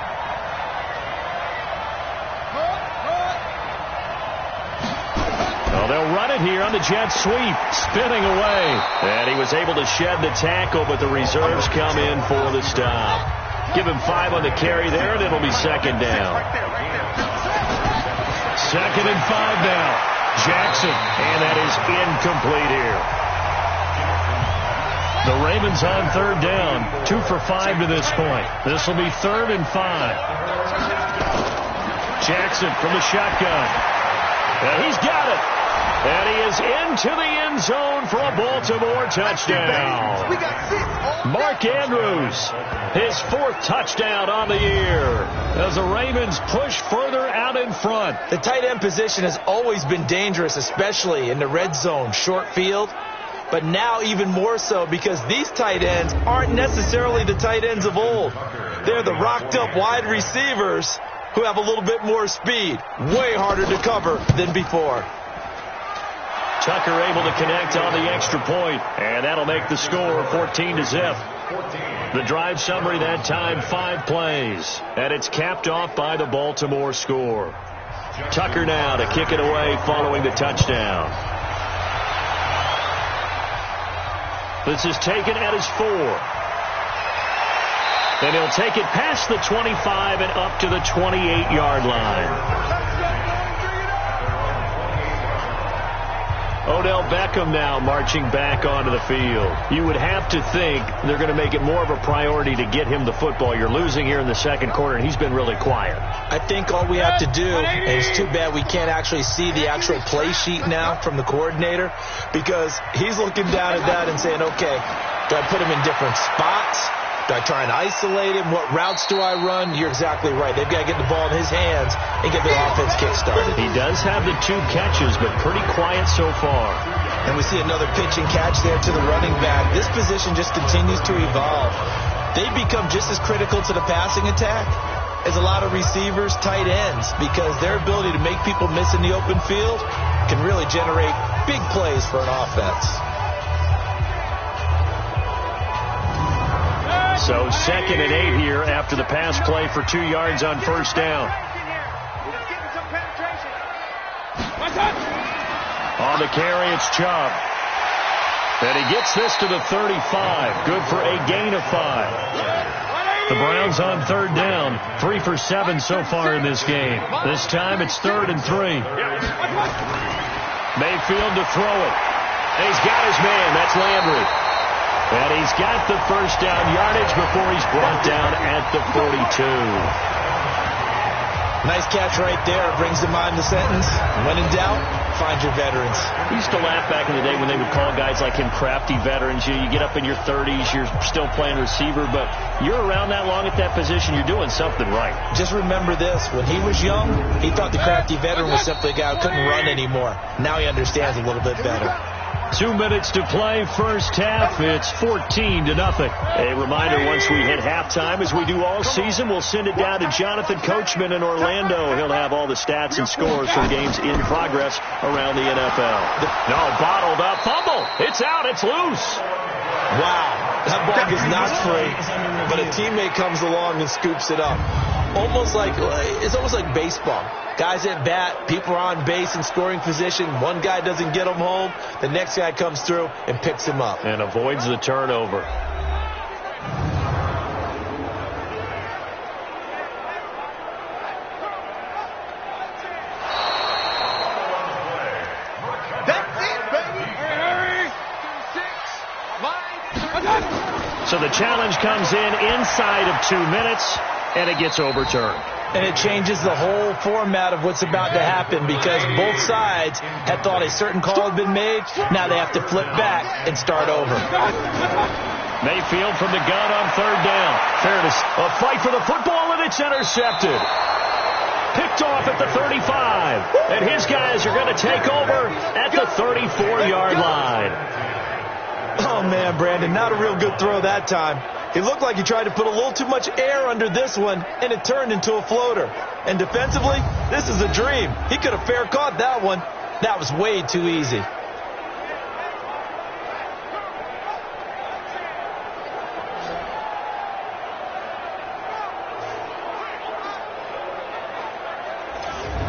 [SPEAKER 3] Well, they'll run it here on the jet sweep, spinning away. And he was able to shed the tackle, but the reserves come in for the stop. Give him 5 on the carry there, and it'll be 2nd down. 2nd and 5 now. Jackson, and that is incomplete here. The Ravens on third down. 2 for 5 to this point. This will be 3rd and 5. Jackson from the shotgun. And he's got it. And he is into the end zone for a Baltimore touchdown. Mark Andrews, his 4th touchdown on the year as the Ravens push further out in front.
[SPEAKER 4] The tight end position has always been dangerous, especially in the red zone, short field. But now even more so because these tight ends aren't necessarily the tight ends of old. They're the rocked-up wide receivers who have a little bit more speed. Way harder to cover than before.
[SPEAKER 3] Tucker able to connect on the extra point, and that'll make the score 14-0. The drive summary that time, 5 plays, and it's capped off by the Baltimore score. Tucker now to kick it away following the touchdown. This is taken at his 4. And he'll take it past the 25 and up to the 28-yard line. Odell Beckham now marching back onto the field. You would have to think they're going to make it more of a priority to get him the football. You're losing here in the second quarter, and he's been really quiet.
[SPEAKER 4] I think all we have to do, and it's too bad we can't actually see the actual play sheet now from the coordinator, because he's looking down at that and saying, okay, do I put him in different spots? Do I try and isolate him? What routes do I run? You're exactly right. They've got to get the ball in his hands and get their offense kick-started.
[SPEAKER 3] He does have the 2 catches, but pretty quiet so far.
[SPEAKER 4] And we see another pitch and catch there to the running back. This position just continues to evolve. They become just as critical to the passing attack as a lot of receivers, tight ends, because their ability to make people miss in the open field can really generate big plays for an offense.
[SPEAKER 3] So 2nd and 8 here after the pass play for 2 yards on first down. On the carry, it's Chubb. And he gets this to the 35. Good for a gain of 5. The Browns on third down. 3 for 7 so far in this game. This time it's 3rd and 3. Mayfield to throw it. And he's got his man. That's Landry. And he's got the first down yardage before he's brought down at the 42.
[SPEAKER 4] Nice catch right there. Brings to mind the sentence, when in doubt, find your veterans.
[SPEAKER 3] We used to laugh back in the day when they would call guys like him crafty veterans. You get up in your 30s, you're still playing receiver, but you're around that long at that position, you're doing something right.
[SPEAKER 4] Just remember this. When he was young, he thought the crafty veteran was simply a guy who couldn't run anymore. Now he understands a little bit better.
[SPEAKER 3] 2 minutes to play first half. It's 14-0. A reminder, once we hit halftime, as we do all season, we'll send it down to Jonathan Coachman in Orlando. He'll have all the stats and scores from games in progress around the NFL. No, bottled up. Fumble. It's out. It's loose.
[SPEAKER 4] Wow. That ball is not free, but a teammate comes along and scoops it up. It's almost like baseball. Guys at bat, people are on base in scoring position. One guy doesn't get him home. The next guy comes through and picks him up.
[SPEAKER 3] And avoids the turnover. So the challenge comes in inside of 2 minutes, and it gets overturned.
[SPEAKER 4] And it changes the whole format of what's about to happen because both sides had thought a certain call had been made. Now they have to flip back and start over.
[SPEAKER 3] Mayfield from the gun on third down. Fairness, a fight for the football, and it's intercepted. Picked off at the 35. And his guys are going to take over at the 34-yard line.
[SPEAKER 4] Oh, man, Brandon, not a real good throw that time. It looked like he tried to put a little too much air under this one, and it turned into a floater. And defensively, this is a dream. He could have fair caught that one. That was way too easy.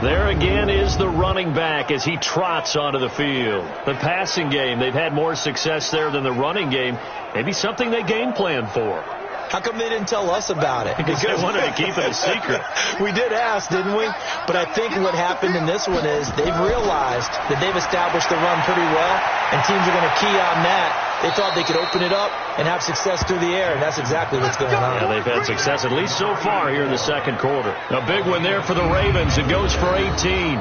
[SPEAKER 3] There again is the running back as he trots onto the field. The passing game, they've had more success there than the running game. Maybe something they game plan for.
[SPEAKER 4] How come they didn't tell us about it?
[SPEAKER 3] Because they wanted to keep it a secret.
[SPEAKER 4] We did ask, didn't we? But I think what happened in this one is they've realized that they've established the run pretty well, and teams are going to key on that They thought they could open it up and have success through the air, and that's exactly what's going on.
[SPEAKER 3] Yeah, they've had success, at least so far, here in the second quarter. A big one there for the Ravens. It goes for 18.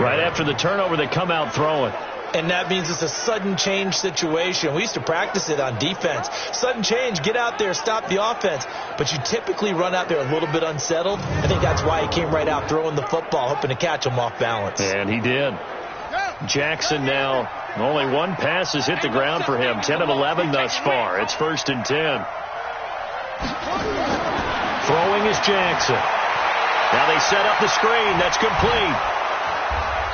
[SPEAKER 3] Right after the turnover, they come out throwing.
[SPEAKER 4] And that means it's a sudden change situation. We used to practice it on defense. Sudden change, get out there, stop the offense. But you typically run out there a little bit unsettled. I think that's why he came right out throwing the football, hoping to catch him off balance.
[SPEAKER 3] And he did. Jackson now, only one pass has hit the ground for him. 10 of 11 thus far. It's 1st and 10. Throwing is Jackson. Now they set up the screen. That's complete.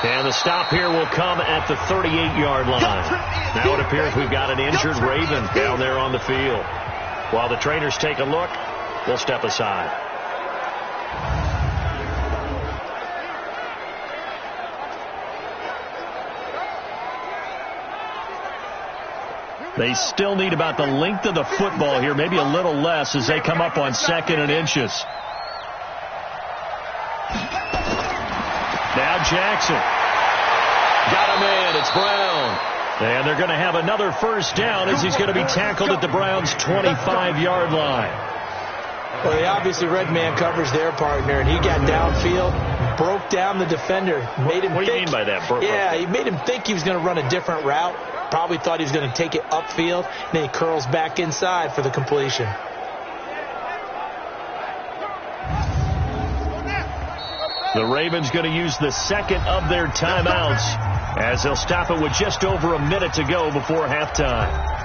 [SPEAKER 3] And the stop here will come at the 38-yard line. Now it appears we've got an injured Raven down there on the field. While the trainers take a look, we'll step aside. They still need about the length of the football here, maybe a little less as they come up on 2nd and inches. Now Jackson. Got a man. It's Brown. And they're going to have another first down as he's going to be tackled at the Browns' 25-yard line.
[SPEAKER 4] Well, they obviously red man covers their partner, and he got downfield, broke down the defender, made him
[SPEAKER 3] What do you mean by that?
[SPEAKER 4] He made him think he was going to run a different route. Probably thought he was going to take it upfield, and then he curls back inside for the completion.
[SPEAKER 3] The Ravens going to use the second of their timeouts as they'll stop it with just over a minute to go before halftime.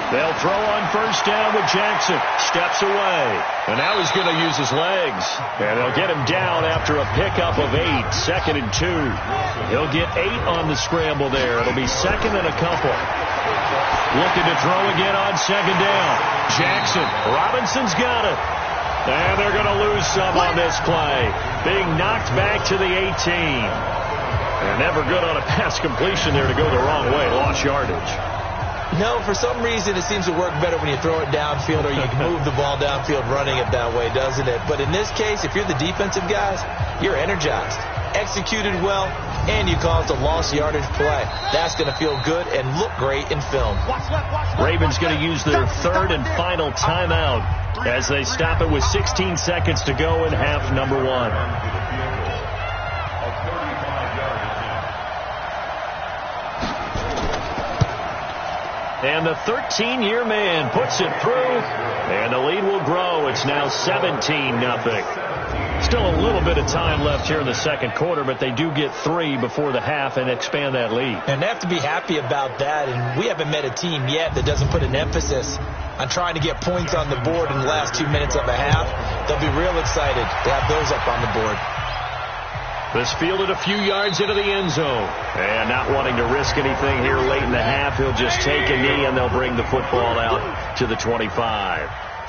[SPEAKER 3] They'll throw on first down with Jackson. Steps away. And now he's going to use his legs. And they'll get him down after a pickup of 8. 2nd and 2. He'll get 8 on the scramble there. It'll be 2nd and a couple. Looking to throw again on 2nd down. Jackson. Robinson's got it. And they're going to lose some on this play. Being knocked back to the 18. And never good on a pass completion there to go the wrong way. Lost yardage.
[SPEAKER 4] No, for some reason it seems to work better when you throw it downfield or you can move the ball downfield running it that way, doesn't it? But in this case, if you're the defensive guys, you're energized, executed well, and you caused a lost yardage play. That's going to feel good and look great in film.
[SPEAKER 3] Ravens going to use their 3rd and final timeout as they stop it with 16 seconds to go in half number 1. And the 13-year man puts it through, and the lead will grow. It's now 17-0. Still a little bit of time left here in the second quarter, but they do get 3 before the half and expand that lead.
[SPEAKER 4] And they have to be happy about that, and we haven't met a team yet that doesn't put an emphasis on trying to get points on the board in the last 2 minutes of a half. They'll be real excited to have those up on the board.
[SPEAKER 3] This fielded a few yards into the end zone. And not wanting to risk anything here late in the half, he'll just take a knee and they'll bring the football out to the 25.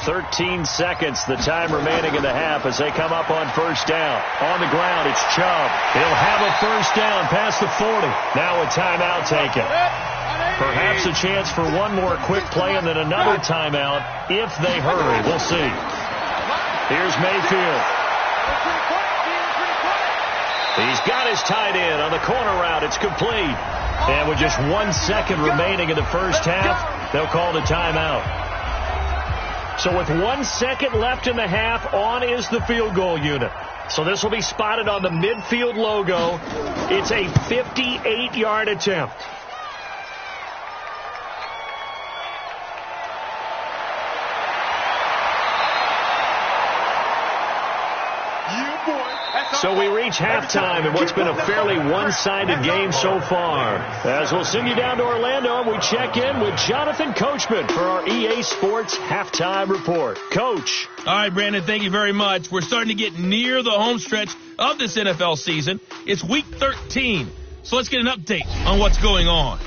[SPEAKER 3] 13 seconds, the time remaining in the half as they come up on first down. On the ground, it's Chubb. He'll have a first down past the 40. Now a timeout taken. Perhaps a chance for one more quick play and then another timeout if they hurry. We'll see. Here's Mayfield. He's got his tight end on the corner route. It's complete. And with just 1 second remaining in the first half, they'll call the timeout. So with 1 second left in the half, on is the field goal unit. So this will be spotted on the midfield logo. It's a 58-yard attempt. So we reach halftime in what's been a fairly one-sided game so far. As we'll send you down to Orlando, and we check in with Jonathan Coachman for our EA Sports Halftime Report. Coach.
[SPEAKER 2] All right, Brandon, thank you very much. We're starting to get near the home stretch of this NFL season. It's Week 13, so let's get an update on what's going on.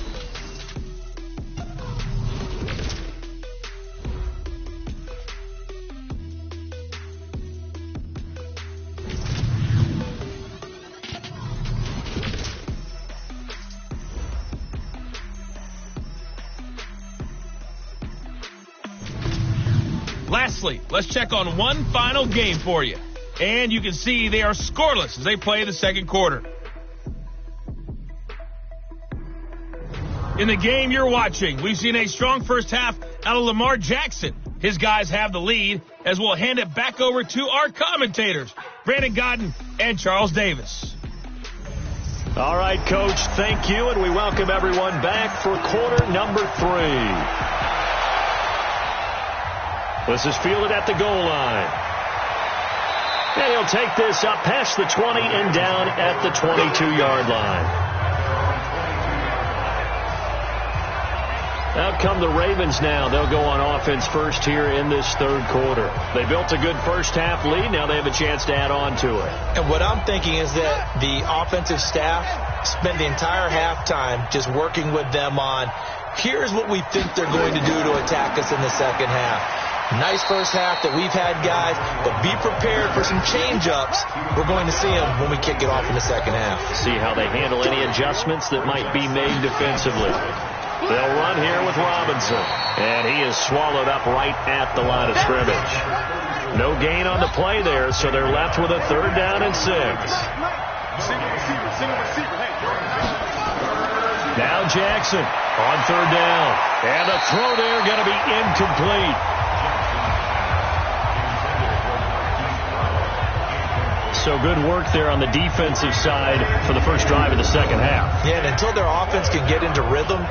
[SPEAKER 2] Lastly, let's check on one final game for you. and you can see they are scoreless as they play the second quarter. In the game you're watching, we've seen a strong first half out of Lamar Jackson. His guys have the lead, as we'll hand it back over to our commentators, Brandon Godden and Charles Davis.
[SPEAKER 3] All right, Coach, thank you, and we welcome everyone back for quarter number 3. This is fielded at the goal line. And he'll take this up past the 20 and down at the 22-yard line. Out come the Ravens now. They'll go on offense first here in this third quarter. They built a good first half lead. Now they have a chance to add on to it.
[SPEAKER 4] And what I'm thinking is that the offensive staff spent the entire halftime just working with them on, here's what we think they're going to do to attack us in the second half. Nice first half that we've had, guys, but be prepared for some change-ups. We're going to see them when we kick it off in the second half.
[SPEAKER 3] See how they handle any adjustments that might be made defensively. They'll run here with Robinson, and he is swallowed up right at the line of scrimmage. No gain on the play there, so they're left with a 3rd down and 6. Now Jackson on 3rd down, and the throw there going to be incomplete. So good work there on the defensive side for the first drive of the second half.
[SPEAKER 4] Yeah, and until their offense can get into rhythm,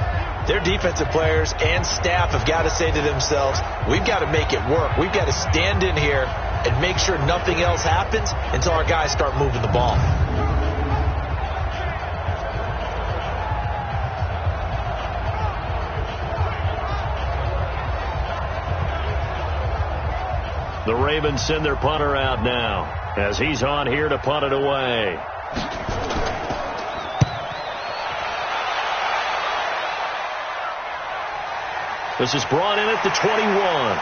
[SPEAKER 4] their defensive players and staff have got to say to themselves, we've got to make it work. We've got to stand in here and make sure nothing else happens until our guys start moving the ball.
[SPEAKER 3] The Ravens send their punter out now as he's on here to punt it away. This is brought in at the 21.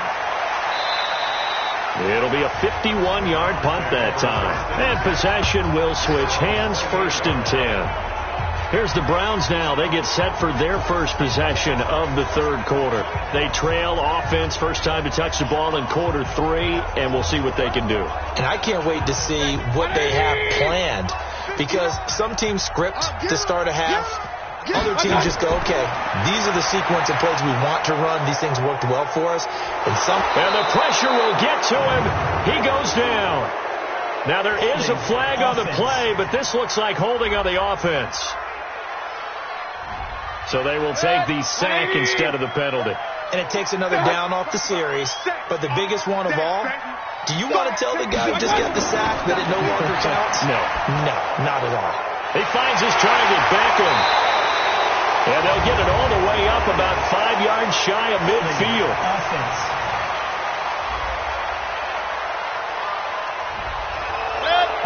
[SPEAKER 3] It'll be a 51-yard punt that time. And possession will switch hands, 1st and 10. Here's the Browns now. They get set for their first possession of the third quarter. They trail offense, first time to touch the ball in quarter 3, and we'll see what they can do.
[SPEAKER 4] And I can't wait to see what they have planned, because some teams script to start a half. Other teams just go, okay, these are the sequence of plays we want to run. These things worked well for us.
[SPEAKER 3] And the pressure will get to him. He goes down. Now there is a flag on the play, but this looks like holding on the offense. So they will take the sack instead of the penalty.
[SPEAKER 4] And it takes another down off the series. But the biggest one of all, do you want to tell the guy who just got the sack that it no longer counts?
[SPEAKER 3] No.
[SPEAKER 4] No, not at all.
[SPEAKER 3] He finds his target, Beckham. And they'll get it all the way up about 5 yards shy of midfield.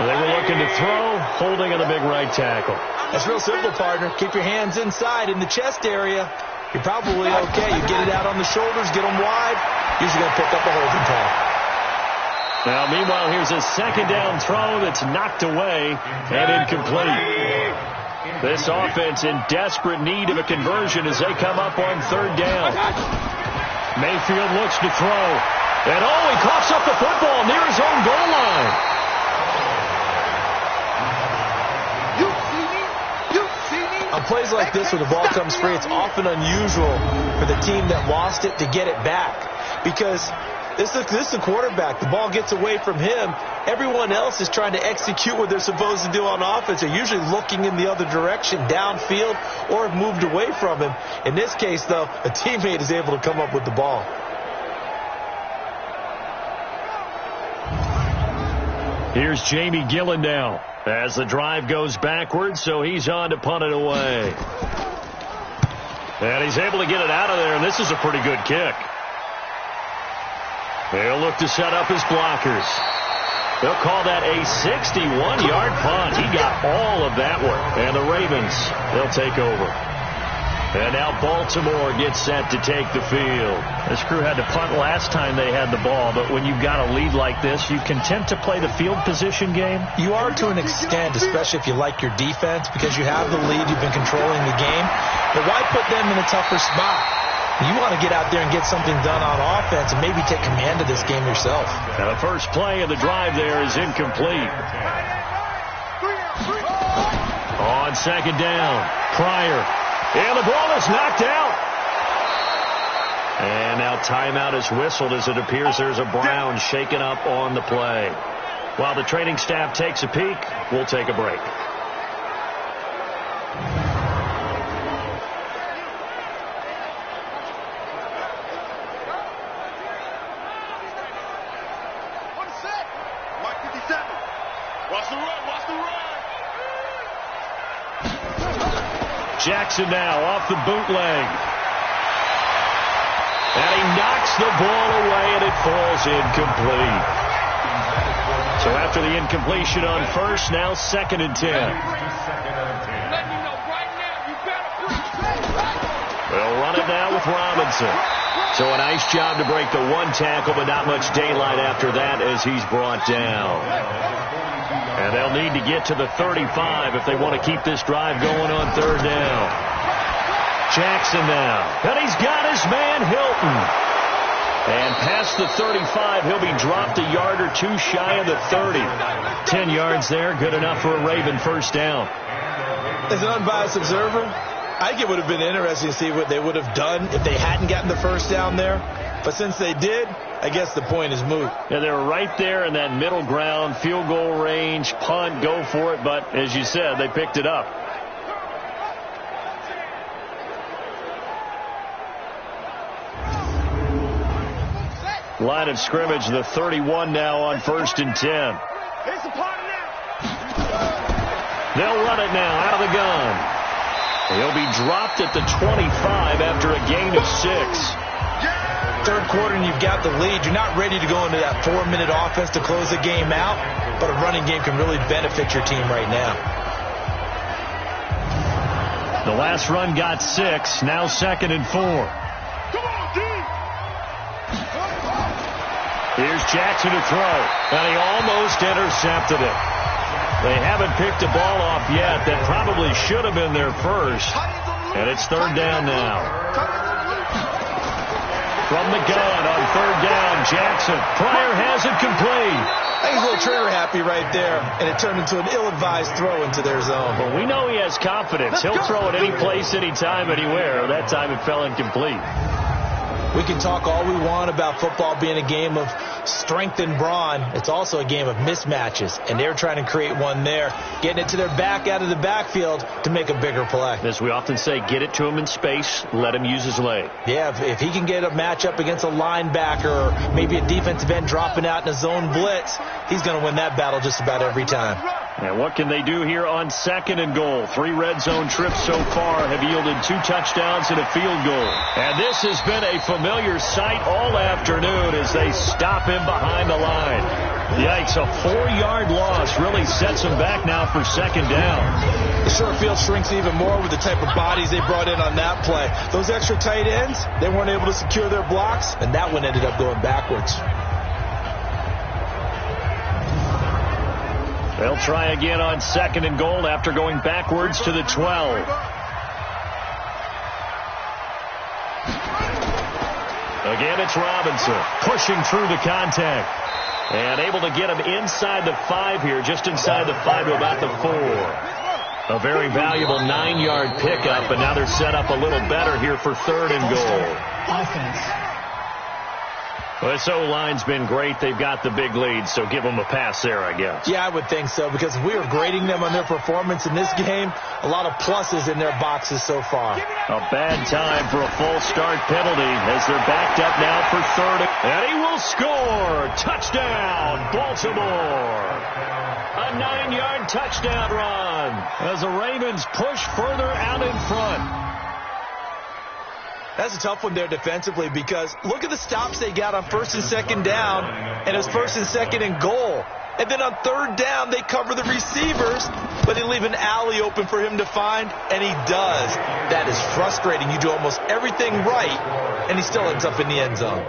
[SPEAKER 3] They were looking to throw, holding on the big right tackle.
[SPEAKER 4] That's real simple, partner. Keep your hands inside in the chest area. You're probably okay. You get it out on the shoulders, get them wide. Usually going to pick up a holding call.
[SPEAKER 3] Now, meanwhile, here's a 2nd down throw that's knocked away and incomplete. This offense in desperate need of a conversion as they come up on 3rd down. Mayfield looks to throw. And he coughs up the football near his own goal line.
[SPEAKER 4] On plays like this where the ball comes free, it's often unusual for the team that lost it to get it back. Because this is the quarterback. The ball gets away from him. Everyone else is trying to execute what they're supposed to do on offense. They're usually looking in the other direction, downfield, or have moved away from him. In this case, though, a teammate is able to come up with the ball.
[SPEAKER 3] Here's Jamie Gillen now as the drive goes backwards, so he's on to punt it away. And he's able to get it out of there, and this is a pretty good kick. They'll look to set up his blockers. They'll call that a 61-yard punt. He got all of that one. And the Ravens, they'll take over. And now Baltimore gets set to take the field.
[SPEAKER 6] This crew had to punt last time they had the ball, but when you've got a lead like this, you content to play the field position game?
[SPEAKER 4] You are to an extent, especially if you like your defense, because you have the lead, you've been controlling the game. But why put them in a tougher spot? You want to get out there and get something done on offense and maybe take command of this game yourself.
[SPEAKER 3] And the first play of the drive there is incomplete. On second down, Pryor. And the ball is knocked out. And now timeout is whistled as it appears there's a Brown shaken up on the play. While the training staff takes a peek, we'll take a break. Jackson now off the bootleg. And he knocks the ball away, and it falls incomplete. So after the incompletion on first, now 2nd and 10. They'll run it now with Robinson. So a nice job to break the one tackle, but not much daylight after that as he's brought down. And they'll need to get to the 35 if they want to keep this drive going on 3rd down. Jackson now. And he's got his man Hilton. And past the 35, he'll be dropped a yard or two shy of the 30. 10 yards there, good enough for a Raven first down.
[SPEAKER 4] As an unbiased observer, I think it would have been interesting to see what they would have done if they hadn't gotten the first down there. But since they did, I guess the point is moot.
[SPEAKER 3] Yeah, they were right there in that middle ground, field goal range, punt, go for it. But as you said, they picked it up. Line of scrimmage, the 31 now on 1st and 10. They'll run it now out of the gun. He'll be dropped at the 25 after a gain of 6.
[SPEAKER 4] 3rd quarter and you've got the lead. You're not ready to go into that 4-minute offense to close the game out, but a running game can really benefit your team right now.
[SPEAKER 3] The last run got 6. Now 2nd and 4. Here's Jackson to throw, and he almost intercepted it. They haven't picked the ball off yet. That probably should have been their first, and it's 3rd down now. From the gun on 3rd down, Jackson. Pryor has it complete.
[SPEAKER 4] I think he's a little trigger happy right there, and it turned into an ill-advised throw into their zone.
[SPEAKER 3] But we know he has confidence. He'll throw it any place, anytime, anywhere. That time it fell incomplete.
[SPEAKER 4] We can talk all we want about football being a game of strength and brawn. It's also a game of mismatches, and they're trying to create one there, getting it to their back out of the backfield to make a bigger play.
[SPEAKER 3] As we often say, get it to him in space, let him use his leg.
[SPEAKER 4] Yeah, if he can get a matchup against a linebacker or maybe a defensive end dropping out in a zone blitz, he's going to win that battle just about every time.
[SPEAKER 3] And what can they do here on 2nd and goal? 3 red zone trips so far have yielded 2 touchdowns and a field goal. And this has been a familiar sight all afternoon as they stop him behind the line. Yikes, a 4-yard loss really sets them back now for 2nd down.
[SPEAKER 4] The short field shrinks even more with the type of bodies they brought in on that play. Those extra tight ends, they weren't able to secure their blocks, and that one ended up going backwards.
[SPEAKER 3] They'll try again on 2nd and goal after going backwards to the 12. Again, it's Robinson pushing through the contact and able to get him inside the 5 here, just inside the 5 to about the 4. A very valuable 9-yard pickup, and now they're set up a little better here for 3rd and goal.
[SPEAKER 11] Offense.
[SPEAKER 3] Well, this O-line's been great. They've got the big lead, so give them a pass there, I guess.
[SPEAKER 4] Yeah, I would think so, because if we were grading them on their performance in this game, a lot of pluses in their boxes so far.
[SPEAKER 3] A bad time for a false start penalty as they're backed up now for 3rd. And he will score! Touchdown, Baltimore! A 9-yard touchdown run as the Ravens push further out in front.
[SPEAKER 4] That's a tough one there defensively, because look at the stops they got on 1st and 2nd down, and it's 1st and 2nd and goal. And then on 3rd down, they cover the receivers, but they leave an alley open for him to find, and he does. That is frustrating. You do almost everything right, and he still ends up in the end zone.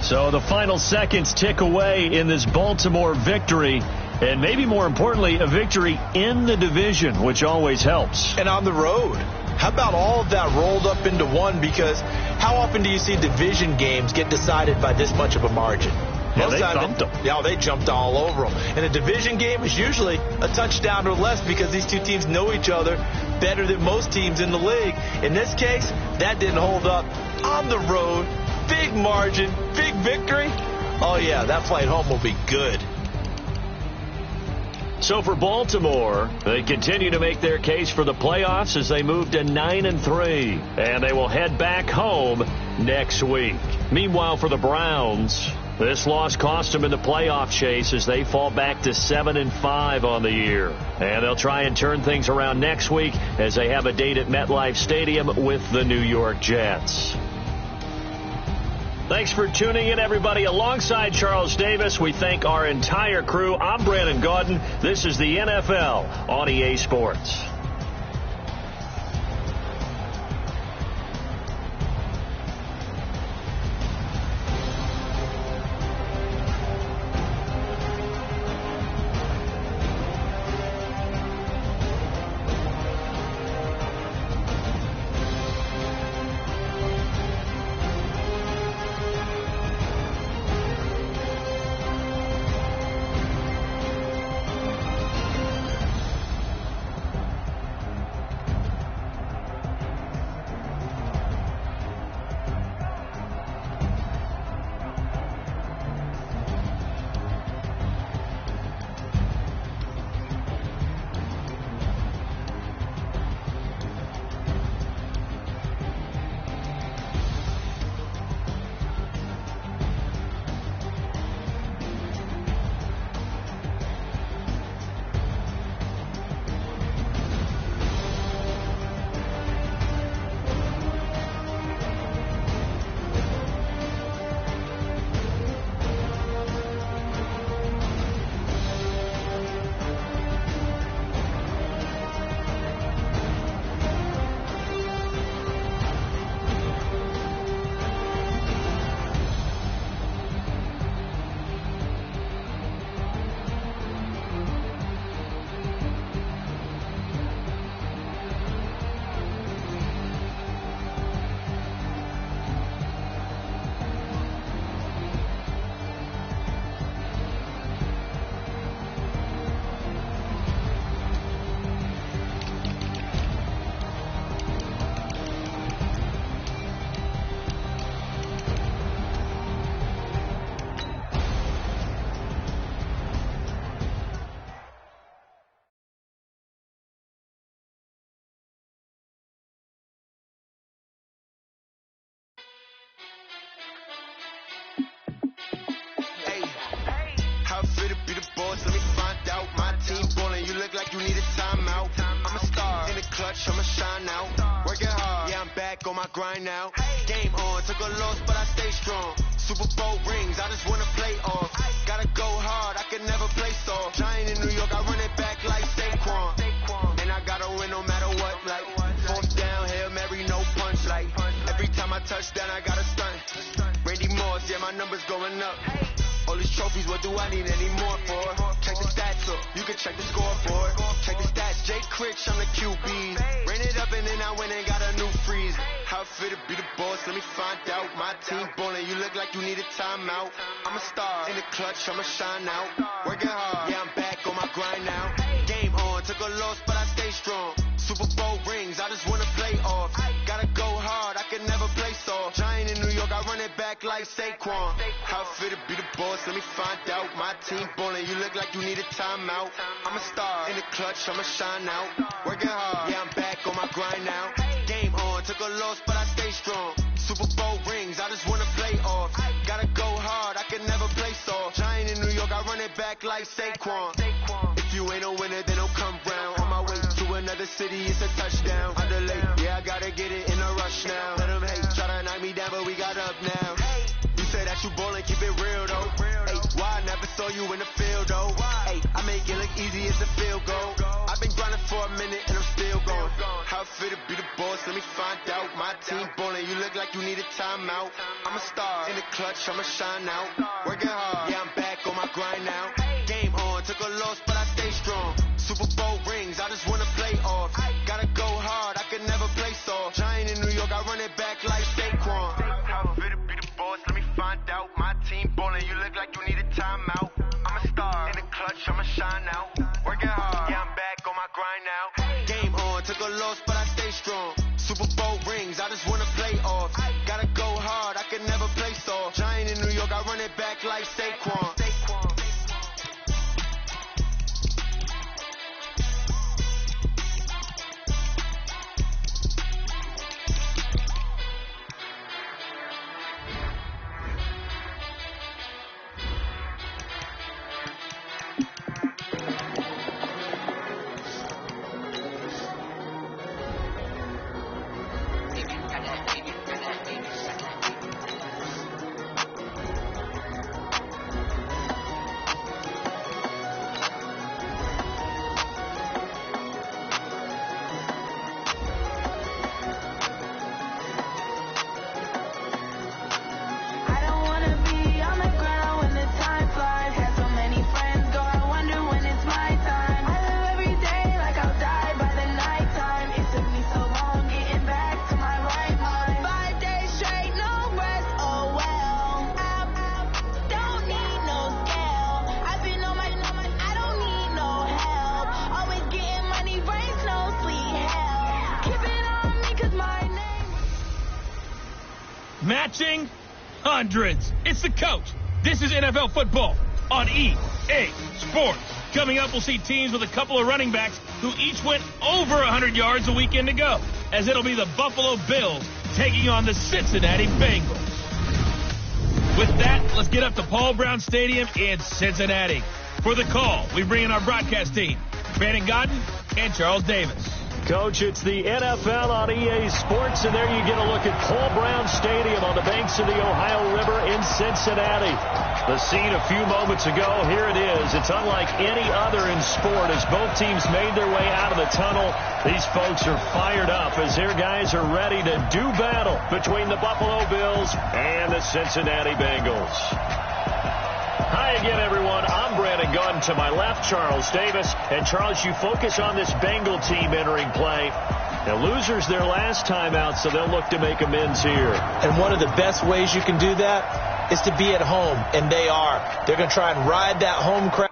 [SPEAKER 3] So the final seconds tick away in this Baltimore victory. And maybe more importantly, a victory in the division, which always helps.
[SPEAKER 4] And on the road. How about all of that rolled up into one? Because how often do you see division games get decided by this much of a margin?
[SPEAKER 3] Yeah, they thumped them.
[SPEAKER 4] Yeah, they jumped all over them. And a division game is usually a touchdown or less because these two teams know each other better than most teams in the league. In this case, that didn't hold up. On the road, big margin, big victory. Oh, yeah, that flight home will be good.
[SPEAKER 3] So for Baltimore, they continue to make their case for the playoffs as they move to 9-3, and they will head back home next week. Meanwhile, for the Browns, this loss cost them in the playoff chase as they fall back to 7-5 on the year. And they'll try and turn things around next week as they have a date at MetLife Stadium with the New York Jets. Thanks for tuning in, everybody. Alongside Charles Davis, we thank our entire crew. I'm Brandon Gaudin. This is the NFL on EA Sports.
[SPEAKER 9] I'ma shine out. Working hard, yeah, I'm back on my grind now. Game on, took a loss, but I stay strong. Super Bowl rings, I just wanna play off. Gotta go hard, I can never play soft. Giant in New York, I run it back like Saquon. And I gotta win no matter what, like fourth down, Hail Mary, no punch, like every time I touch down, I gotta stunt. Randy Moss, yeah, my numbers going up. All these trophies, what do I need any more for? Check the stats up, you can check the scoreboard. Check the stats, Jay Critch, I'm the QB. Ran it up and then I went and got a new freeze. How it feel to be the boss, let me find out. My team ballin', you look like you need a timeout. I'm a star, in the clutch, I'ma shine out. Working hard, yeah, I'm back on my grind now. Game on, took a loss, but I stay strong. Super Bowl rings, I just wanna play off. Gotta go hard, I can never play soft. Giant in New York, I run it back like Saquon. How it feel to be the boss, let me find out. My team ballin', you look like you need a timeout. I'm a star, in the clutch, I'ma shine out. Working hard, yeah, I'm back on my grind now. Game on, took a loss, but I stay strong. Super Bowl rings, I just wanna play off. Gotta go hard, I can never play soft. Giant in New York, I run it back like Saquon. If you ain't a winner, then don't come round. On my way to another city, it's a touchdown. Underlay, yeah, I gotta get it in a rush now. Let them hate, try to knock me down, but we got up now. You say that you ballin', keep it real though. Hey, why I never saw you in the field though? Hey, I make it look easy as a field goal. I've been grinding for a minute and I'm still going. How it feel to be the boss?
[SPEAKER 8] boss, let me find out. My team ballin', you look like you need a timeout. I'm a star in the clutch, I'ma shine out. Working hard, yeah, I'm back on my grind now. Game on, took a loss, but I stay strong. Super Bowl rings, I just wanna play off. Gotta go hard, I could never play soft. Giant in New York, I run it back like Saquon. How fit to be the boss, let me find out. My team ballin', you look like you need a timeout. I'm a star in the clutch, I'ma shine out. Working hard, yeah, I'm back on my grind now. Game on, took a loss, but I stay strong. Super Bowl rings, I just wanna play off. Gotta go hard, I could never play soft. Giant in New York, I run it back like Saquon.
[SPEAKER 2] Matching hundreds. It's the coach. This is NFL football on EA Sports. Coming up, we'll see teams with a couple of running backs who each went over 100 yards a weekend ago, as it'll be the Buffalo Bills taking on the Cincinnati Bengals. With that, let's get up to Paul Brown Stadium in Cincinnati. For the call, we bring in our broadcast team, Brandon Godden and Charles Davis.
[SPEAKER 3] Coach, it's the NFL on EA Sports, and there you get a look at Paul Brown Stadium on the banks of the Ohio River in Cincinnati. The scene a few moments ago, here it is. It's unlike any other in sport as both teams made their way out of the tunnel. These folks are fired up as their guys are ready to do battle between the Buffalo Bills and the Cincinnati Bengals. Hi again, everyone. I'm Brandon Gunn. To my left, Charles Davis. And Charles, you focus on this Bengal team entering play. Now, losers their last time out, so they'll look to make amends here.
[SPEAKER 4] And one of the best ways you can do that is to be at home, and they are. They're going to try and ride that home crowd.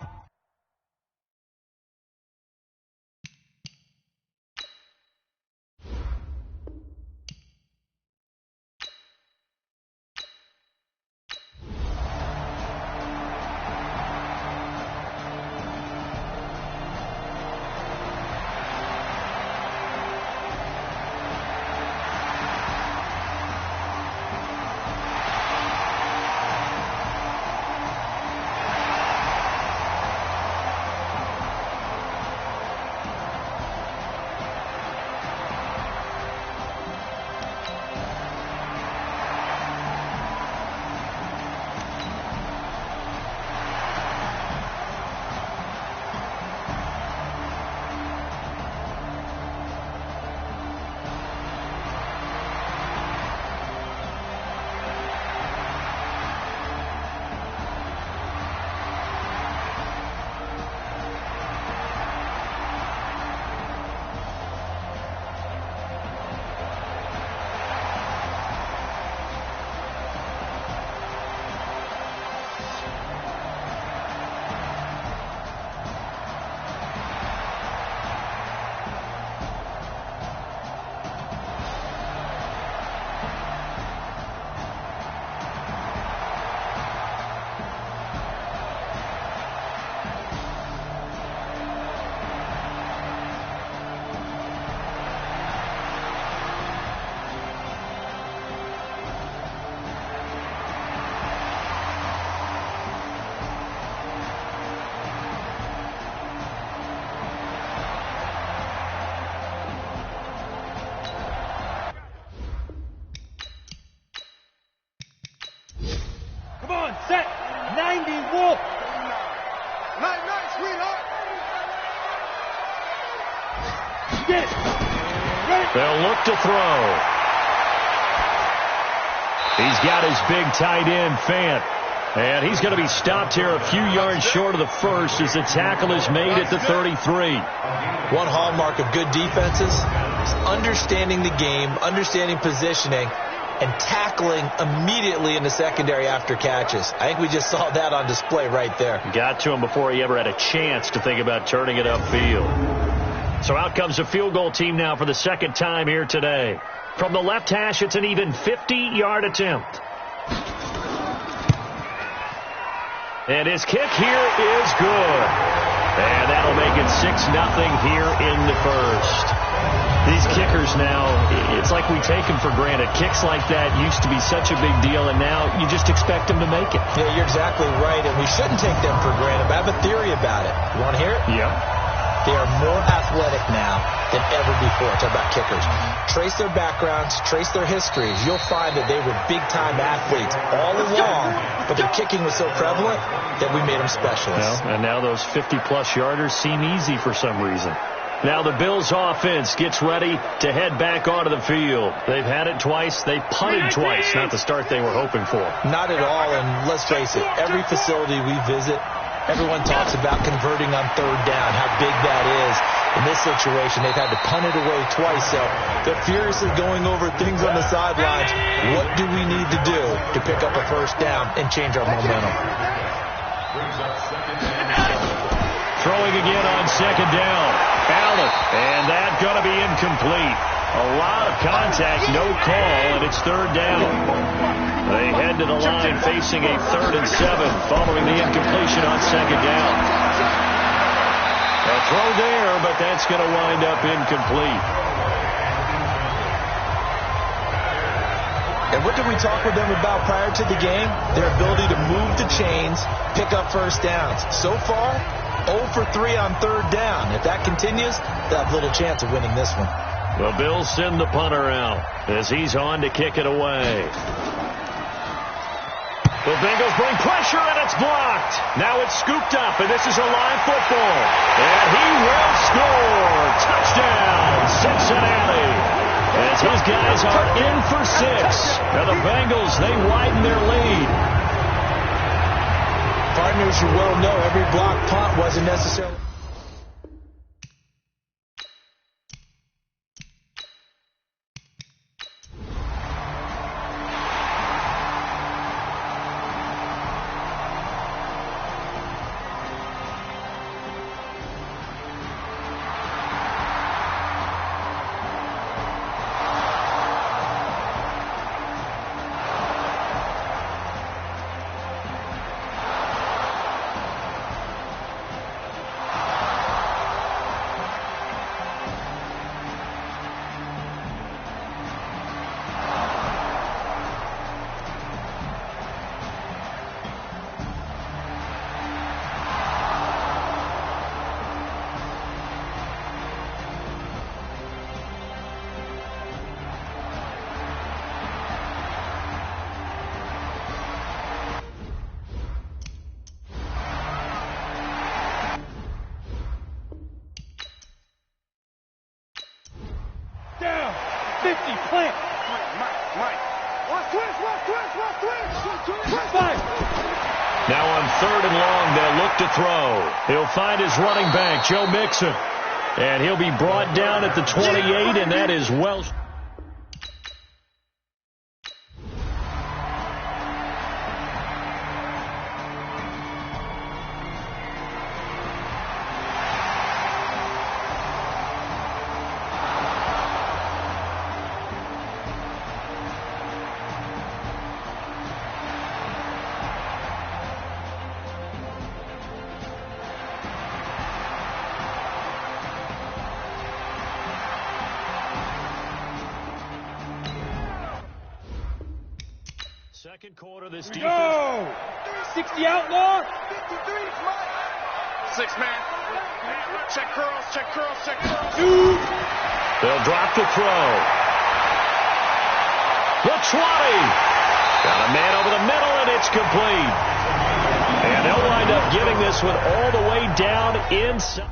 [SPEAKER 5] Set. 90 Wolf.
[SPEAKER 7] Night, sweetheart.
[SPEAKER 5] Get it. Ready.
[SPEAKER 3] They'll look to throw. He's got his big tight end, Fant. And he's going to be stopped here a few yards short of the first as the tackle is made at the 33.
[SPEAKER 4] One hallmark of good defenses is understanding the game, understanding positioning, and tackling immediately in the secondary after catches. I think we just saw that on display right there.
[SPEAKER 3] Got to him before he ever had a chance to think about turning it upfield. So out comes the field goal team now for the second time here today. From the left hash, it's an even 50-yard attempt. And his kick here is good. And that'll make it 6-0 here in the first. These kickers now, it's like we take them for granted. Kicks like that used to be such a big deal, and now you just expect them to make it.
[SPEAKER 4] Yeah, you're exactly right, and we shouldn't take them for granted. But I have a theory about it. You want to hear it?
[SPEAKER 3] Yeah.
[SPEAKER 4] They are more athletic now than ever before. Talk about kickers. Trace their backgrounds, trace their histories. You'll find that they were big-time athletes all along, but their kicking was so prevalent that we made them specialists.
[SPEAKER 3] Well, and now those 50-plus yarders seem easy for some reason. Now the Bills offense gets ready to head back onto the field. They've had it twice. They punted twice. Not the start they were hoping for.
[SPEAKER 4] Not at all, and let's face it, every facility we visit, everyone talks about converting on third down, how big that is. In this situation, they've had to punt it away twice, so they're furiously going over things on the sidelines. What do we need to do to pick up a first down and change our momentum?
[SPEAKER 3] Throwing again on second down. Allen, and that's going to be incomplete. A lot of contact, no call, and it's third down. They head to the line facing a 3rd and 7 following the incompletion on second down. A throw there, but that's going to wind up incomplete.
[SPEAKER 4] And what did we talk with them about prior to the game? Their ability to move the chains, pick up first downs. So far, 0 for 3 on third down. If that continues, they'll have little chance of winning this one.
[SPEAKER 3] The Bills send the punter out as he's on to kick it away. The Bengals bring pressure, and it's blocked. Now it's scooped up, and this is a live football. And he will score. Touchdown, Cincinnati. As his guys are in for 6. And the Bengals, they widen their lead.
[SPEAKER 4] Partners, you well know every block punt wasn't necessarily.
[SPEAKER 3] Now on 3rd and long, they'll look to throw. He'll find his running back, Joe Mixon. And he'll be brought down at the 28, and that is well. Second quarter, this defense.
[SPEAKER 5] Go! 60 outlaw.
[SPEAKER 7] 6 man. Check curls, check curls, check curls.
[SPEAKER 3] They'll drop the throw. The 20. Got a man over the middle, and it's complete. And they'll wind up getting this one all the way down inside.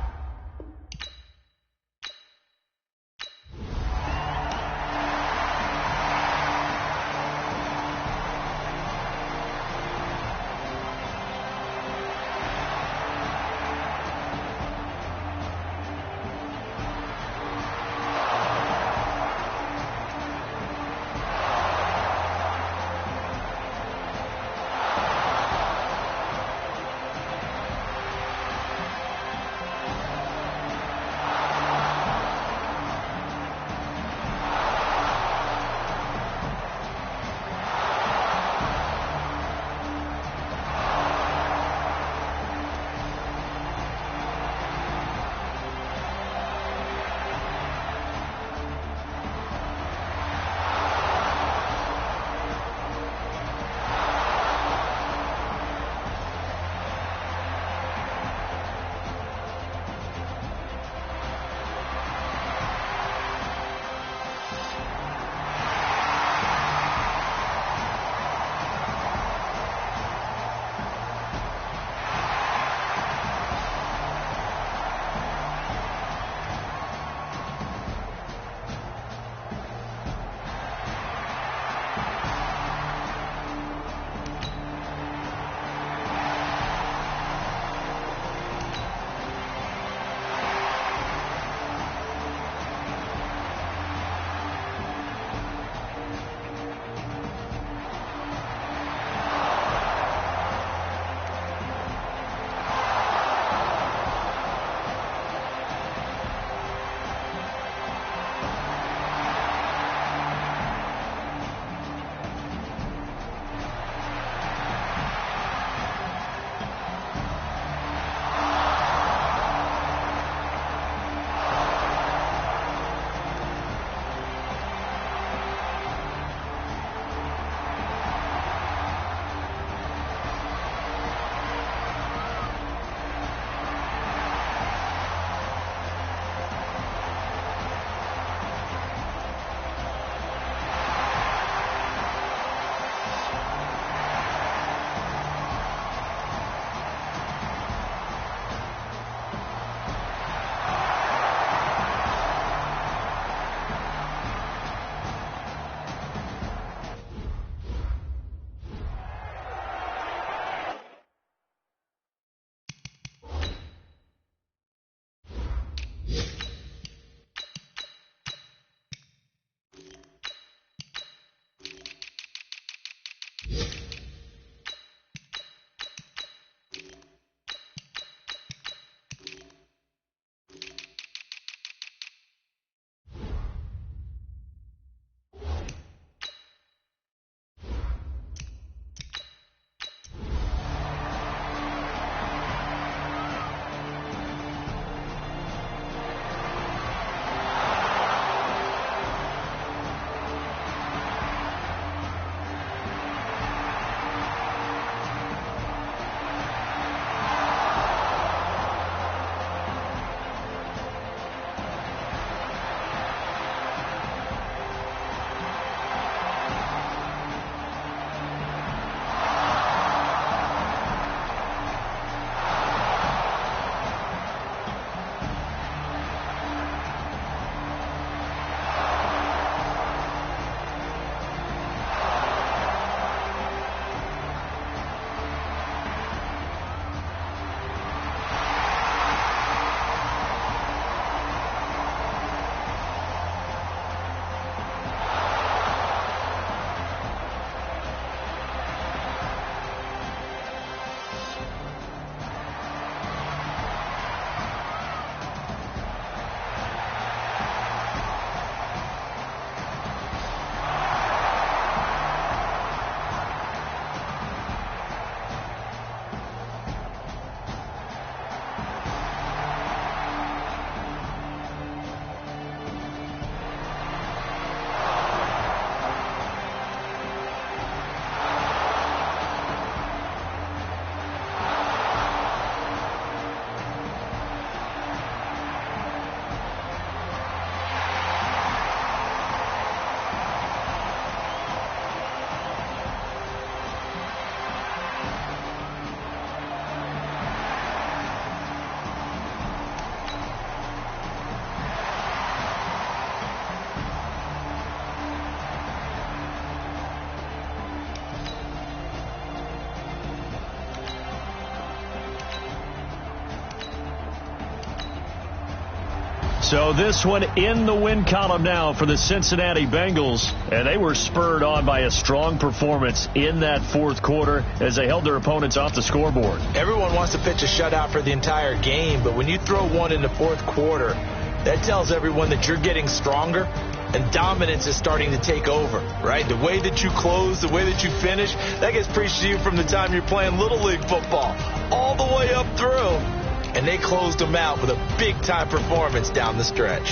[SPEAKER 3] So this one in the win column now for the Cincinnati Bengals, and they were spurred on by a strong performance in that fourth quarter as they held their opponents off the scoreboard.
[SPEAKER 4] Everyone wants to pitch a shutout for the entire game, but when you throw one in the fourth quarter, that tells everyone that you're getting stronger and dominance is starting to take over, right? The way that you close, the way that you finish, that gets preached to you from the time you're playing Little League football all the way up through. And they closed them out with a big-time performance down the stretch.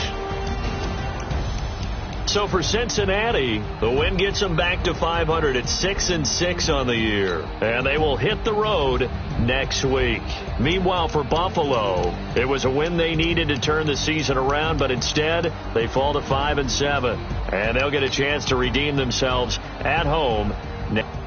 [SPEAKER 3] So for Cincinnati, the win gets them back to 500 at 6-6 on the year. And they will hit the road next week. Meanwhile, for Buffalo, it was a win they needed to turn the season around, but instead they fall to 5-7. And they'll get a chance to redeem themselves at home next.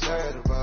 [SPEAKER 10] Sad about